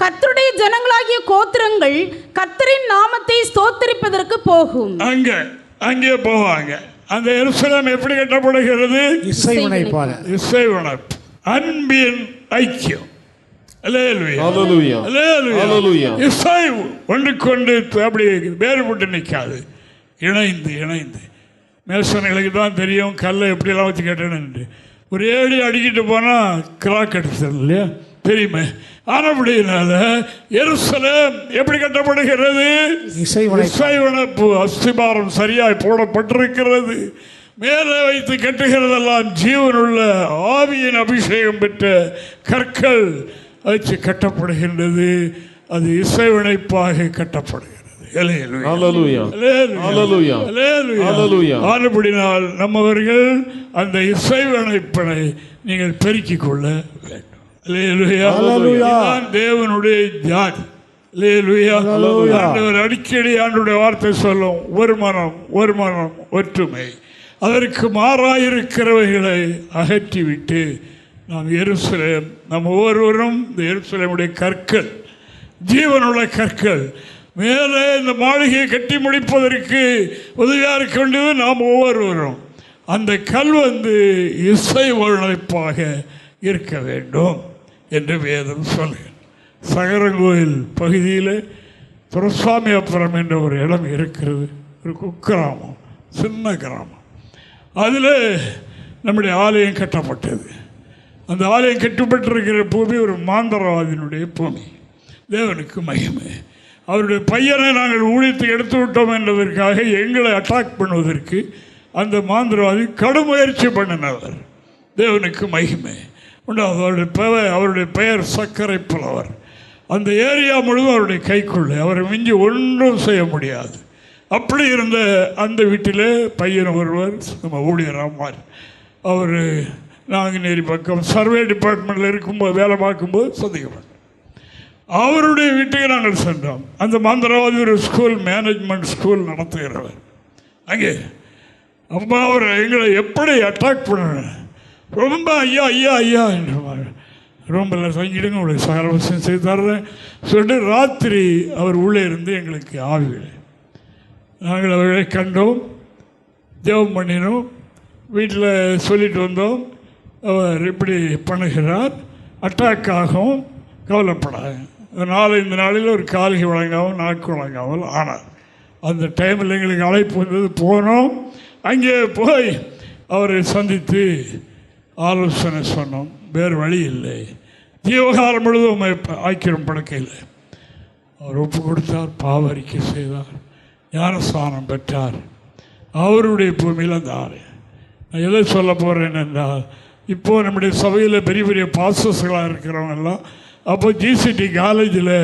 கர்த்தருடைய ஜனங்களாகிய கோத்திரங்கள் கர்த்தரின் நாமத்தை ஸ்தோத்திரிப்பதற்கு போகும். அங்கே போவாங்க. அந்த எருசலேம் எப்படி கட்டப்படுகிறது? இசைவினைப்பான. இசைவினைப்பு, அன்பின் ஐக்கியம். இசை ஒன்றுக்கொண்டு அப்படி வேறுபட்டு நிற்காது, இணைந்து. மேசனைகளுக்கு தான் தெரியும் கல்லை எப்படியெல்லாம் வச்சு கட்டணும்னு. ஒரு ஏடி அடிக்கிட்டு போனால் கிராக் அடிச்சது இல்லையா, தெரியுமே. ஆனபடினால எருசலேம் எப்படி கட்டப்படுகிறது? இசைவினைப்பு, அஸ்திபாரம் சரியாய் போடப்பட்டிருக்கிறது. மேலே வைத்து கட்டுகிறதெல்லாம் ஜீவனுள்ள ஆவியின் அபிஷேகம் பெற்ற கற்கள் வச்சு கட்டப்படுகின்றது. அது இசைவினைப்பாக கட்டப்படுகிறது. ஆனபடினால் நம்மவர்கள் அந்த இசைவினைப்பனை நீங்கள் பெருக்கிக் கொள்ள வேண்டும். தேவனுடைய ஜாதி. அடிக்கடி ஆண்டுடைய வார்த்தை சொல்லும், ஒரு மனம் ஒற்றுமை. அதற்கு மாறாயிருக்கிறவைகளை அகற்றிவிட்டு நாம் எருசலேம், நம்ம ஒவ்வொருவரும் இந்த எருசலேமுடைய கற்கள், ஜீவனுள்ள கற்கள். மேலே இந்த மாளிகையை கட்டி முடிப்பதற்கு உதவியாக இருக்க வேண்டியது நாம் ஒவ்வொருவரும். அந்த கல் இசை ஒழுழைப்பாக இருக்க வேண்டும் என்று வேதம் சொல்கிறேன். சகரங்கோயில் பகுதியில் துரசாமியப்புரம் என்ற ஒரு இடம் இருக்கிறது, ஒரு குக்கிராமம், சின்ன கிராமம். அதில் நம்முடைய ஆலயம் கட்டப்பட்டது. அந்த ஆலயம் கட்டப்பட்டிருக்கிற பூமி ஒரு மாந்தரவாதியினுடைய பூமி. தேவனுக்கு மகிமை. அவருடைய பையனை நாங்கள் ஊழியத்துக்கு எடுத்து விட்டோம் என்பதற்காக எங்களை அட்டாக் பண்ணுவதற்கு அந்த மாந்திரவாதி கடும் முயற்சி பண்ணினவர். தேவனுக்கு மகிமை உண்டாவது. அவருடைய பெயர் சர்க்கரை புலவர். அந்த ஏரியா முழுவதும் அவருடைய கைக்குள்ளே, அவரை மிஞ்சி ஒன்றும் செய்ய முடியாது. அப்படி இருந்த அந்த வீட்டிலே பையன் ஒருவர் நம்ம ஊழியராமார். அவர் நாங்குநேரி பக்கம் சர்வே டிபார்ட்மெண்ட்டில் இருக்கும்போது வேலை பார்க்கும்போது சந்திக்கப்பட்டோம். அவருடைய வீட்டுக்கு நாங்கள் சென்றோம். அந்த மாந்திரவாதி ஒரு ஸ்கூல், மேனேஜ்மெண்ட் ஸ்கூல் நடத்துகிறவர். அங்கே அப்போ அவர் எங்களை எப்படி அட்டாக் பண்ண, ரொம்ப ஐயா என்றவார். ரூமில் தங்கிடுங்க, உங்களுக்கு சகல வசதி செய்து தர்றேன் சொல்லிட்டு ராத்திரி அவர் உள்ளே இருந்து எங்களுக்கு ஆவிகளை நாங்கள் அவர்களை கண்டோம், ஜெபம் பண்ணினோம், வீட்டில் சொல்லிட்டு வந்தோம். அவர் இப்படி பண்ணுகிறார், அட்டாக் ஆகும், கவலைப்படாது. 4-5 நாளில் ஒரு கால்கை வழங்காமல் நாக்கு வழங்காமல் ஆனார். அந்த டைமில் எங்களுக்கு அழைப்பு வந்தது, போனோம். அங்கே போய் அவரை சந்தித்து ஆலோசனை சொன்னோம். வேறு வழி இல்லை, ஜீவகாலம் முழுவதும் ஆக்கிரம் படுக்கையில். அவர் ஒப்பு கொடுத்தார், பாவ அறிக்கை செய்தார், ஞானஸ்தானம் பெற்றார். அவருடைய பூமியில் அந்த ஆறு. நான் எதை சொல்ல போகிறேன் என்றால், இப்போது நம்முடைய சபையில் பெரிய பெரிய பாஸ்டர்ஸ்களாக இருக்கிறவங்கெல்லாம் அப்போ ஜிசிடி காலேஜில்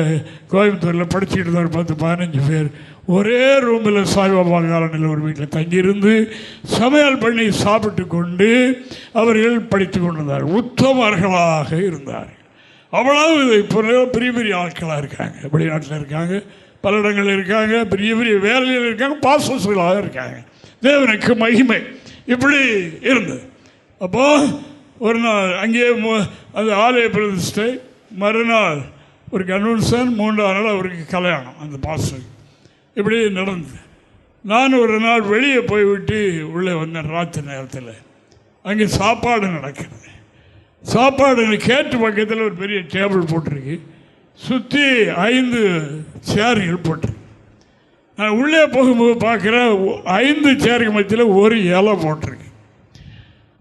கோயம்புத்தூரில் படிச்சுக்கிட்டு தான் 10-15 பேர் ஒரே ரூமில் சாய்பாபா காலனியில் ஒரு வீட்டில் தங்கியிருந்து சமையல் பண்ணி சாப்பிட்டு கொண்டு அவர்கள் படித்து கொண்டிருந்தார். உத்தமர்களாக இருந்தார்கள். அவ்வளவு இப்போ பெரிய பெரிய ஆட்களாக இருக்காங்க, வெளிநாட்டில் இருக்காங்க, பல இடங்களில் இருக்காங்க, பெரிய பெரிய வேலையில் இருக்காங்க, பாஸ்டர்ஸ்களாக இருக்காங்க. தேவனுக்கு மகிமை. இப்படி இருந்தது. அப்போது ஒரு நாள் அங்கேயே அந்த ஆலய பிரதிஷ்டை, மறுநாள் ஒரு கன்வென்ஷன், 3ஆம் நாள் அவருக்கு கல்யாணம் அந்த பாஸ்டருக்கு. இப்படி நடந்தது. நான் ஒரு நாள் வெளியே போய்விட்டு உள்ளே வந்தேன் ராத்திரி நேரத்தில். அங்கே சாப்பாடு நடக்கிறது. சாப்பாடு கேட்டு பக்கத்தில் ஒரு பெரிய டேபிள் போட்டிருக்கு, சுற்றி 5 சேர்கள் போட்டிருக்கு. நான் உள்ளே போகும்போது பார்க்குறேன் 5 சேருக்கு மத்தியில் ஒரு இலை போட்டிருக்கு.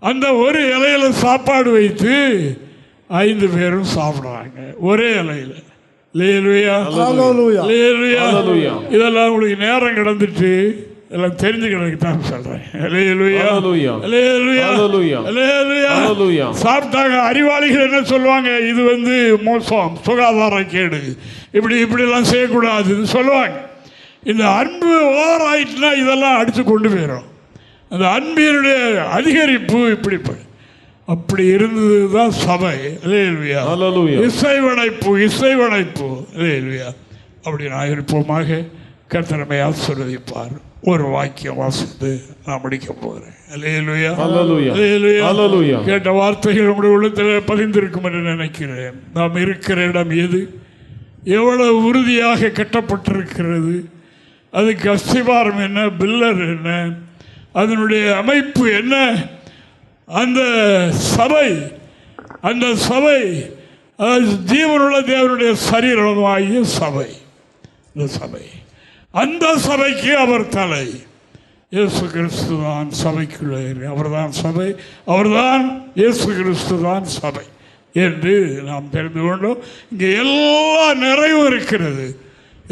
அந்த ஒரு இலையில சாப்பாடு வைத்து 5 பேரும் சாப்பிடுறாங்க ஒரே இலையில. அல்லேலூயா, அல்லேலூயா. இதெல்லாம் உங்களுக்கு நேரம் கிடந்துட்டு எல்லாம் தெரிஞ்சுக்கிறதுக்கு தான் சொல்றேன். அல்லேலூயா, அல்லேலூயா, அல்லேலூயா. சாப்பிட்டாங்க. அறிவாளிகள் என்ன சொல்லுவாங்க? இது மோசம், சுகாதார கேடு, இப்படிலாம் செய்யக்கூடாதுன்னு சொல்லுவாங்க. இந்த அன்பு ஓவர் ஆயிட்டுனா இதெல்லாம் அடித்து கொண்டு போயிடும். அந்த அன்பினுடைய அதிகரிப்பு இப்படி அப்படி இருந்தது தான் சபை. அல்லேலூயா, இசைவனைப்பு, அல்லேலூயா. அப்படி நான் இருப்போமாக. கர்த்தரை ஆசீர்வதிப்பார். ஒரு வாக்கியம் வாசித்து நான் முடிக்க போகிறேன். அல்லேலூயா, அல்லேலூயா. கேட்ட வார்த்தைகள் உங்களுடைய உள்ளத்தில் பதிந்திருக்கும் என்று நினைக்கிறேன். நாம் இருக்கிற இடம் எது? எவ்வளவு உறுதியாக கட்டப்பட்டிருக்கிறது? அதுக்கு அஸ்திவாரம் என்ன? பில்லர் என்ன? அதனுடைய அமைப்பு என்ன? அந்த சபை ஜீவனுள்ள தேவனுடைய சரீரமாகிய சபை. இந்த சபை, அந்த சபைக்கு அவர் தலை. இயேசு கிறிஸ்து தான் சபைக்குள்ளே, அவர்தான் சபை, அவர்தான் இயேசு கிறிஸ்து தான் சபை என்று நாம் தெரிந்து கொண்டோம். இங்கே எல்லா நிறைவும் இருக்கிறது.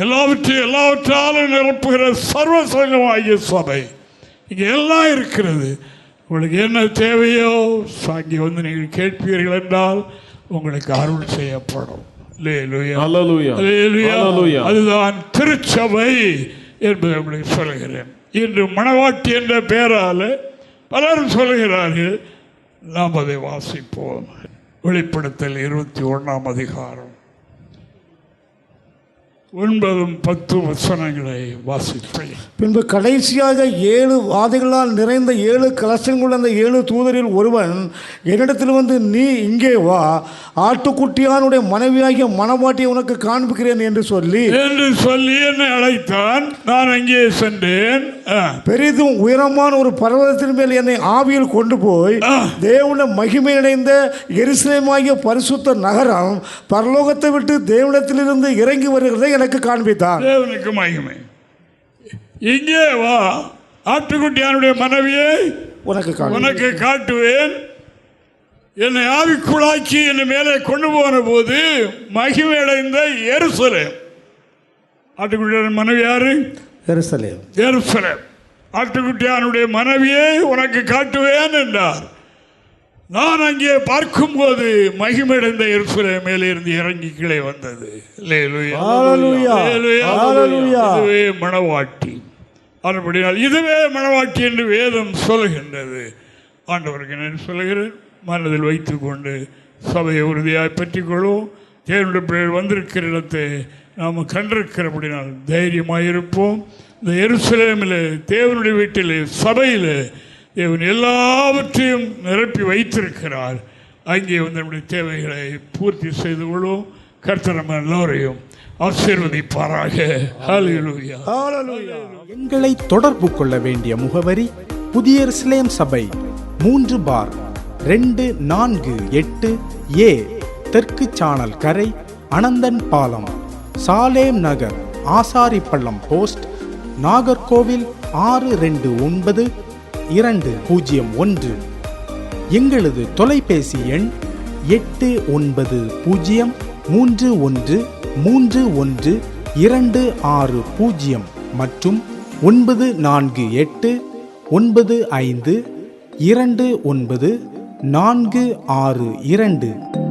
எல்லாவற்றாலும் நிரப்புகிற சர்வ சங்கமாகிய சபை இங்கே எல்லாம் இருக்கிறது. உங்களுக்கு என்ன தேவையோ அங்கே நீங்கள் கேட்பீர்கள் என்றால் உங்களுக்கு அருள் செய்யப்படும். அதுதான் திருச்சபை என்பதை உங்களுக்கு சொல்கிறேன். இன்று மணவாட்டி என்ற பெயரால் பலரும் சொல்கிறார்கள். நாம் அதை வாசிப்போம். வெளிப்படுத்தல் 21ஆம் அதிகாரம் 9-10 வசனங்களை வாசிப்பேன். பின்பு கடைசியாக 7 வாதைகளால் நிறைந்த 7 கலசங்கள் அந்த 7 தூதரில் ஒருவன் என்னிடத்தில் வந்து, நீ இங்கே வா, ஆட்டுக்குட்டியானுடைய மனைவியாகிய மணவாட்டியை உனக்கு காண்பிக்கிறேன் என்று சொல்லி என்னை அழைத்தான். நான் அங்கே சென்றேன். பெரிதும் உயரமான ஒரு பர்வதத்தின் மேல் என்னை ஆவியில் கொண்டு போய் தேவனுடைய மகிமை அடைந்த எருசலேமாகிய பரிசுத்த நகரம் பரலோகத்தை விட்டு தேவனிடத்திலிருந்து இறங்கி வருகிறதை எனக்கு காண்பித்தார். தேவனுக்கு மகிமை. இங்கே வா, ஆட்டுக்குட்டியானுடைய மனைவியை உனக்கு காட்டுவேன். என்னை ஆவிக்குள்ளாக்கி என்னை மேலே கொண்டு போன போது மகிமை அடைந்த எருசலேம். ஆட்டுக்குட்டியான மனைவி யாரு? எருசலேம். ஆட்டுக்குட்டியானுடைய மனைவியை உனக்கு காட்டுவேன் என்றார். நான் அங்கே பார்க்கும்போது மகிமையடைந்த எருசலேம் மேலே இருந்து இறங்கி கீழே வந்தது. இதுவே மணவாட்டி. அதுபடியால் இதுவே மணவாட்டி என்று வேதம் சொல்கின்றது. ஆண்டவருக்கு நான் சொல்கிறேன். மனதில் வைத்து கொண்டு சபையை உறுதியாக பற்றிக்கொள்வோம். தேவனுடைய பிள்ளைகள் வந்திருக்கிற இடத்தை நாம் கண்டிருக்கிறபடினால் தைரியமாக இருப்போம். இந்த எருசலேமில், தேவனுடைய வீட்டில், சபையில் தேவன் எல்லாவற்றையும் நிரப்பி வைத்திருக்கிறார். அங்கே வந்து நம்முடைய தேவைகளை பூர்த்தி செய்து கொள்வோம். கர்த்தர் நம்ம எல்லோரையும் ஆசீர்வதிப்பாராக. ஹல்லேலூயா. எங்களை தொடர்பு கொள்ள வேண்டிய முகவரி: புதிய எருசலேம் சபை, 3/248A தெற்கு சானல் கரை, அனந்தன் பாலம், சாலேம் நகர், ஆசாரிப்பள்ளம் போஸ்ட், நாகர்கோவில் 629201. எங்களது தொலைபேசி எண் 8931313126 மற்றும் 94895299462.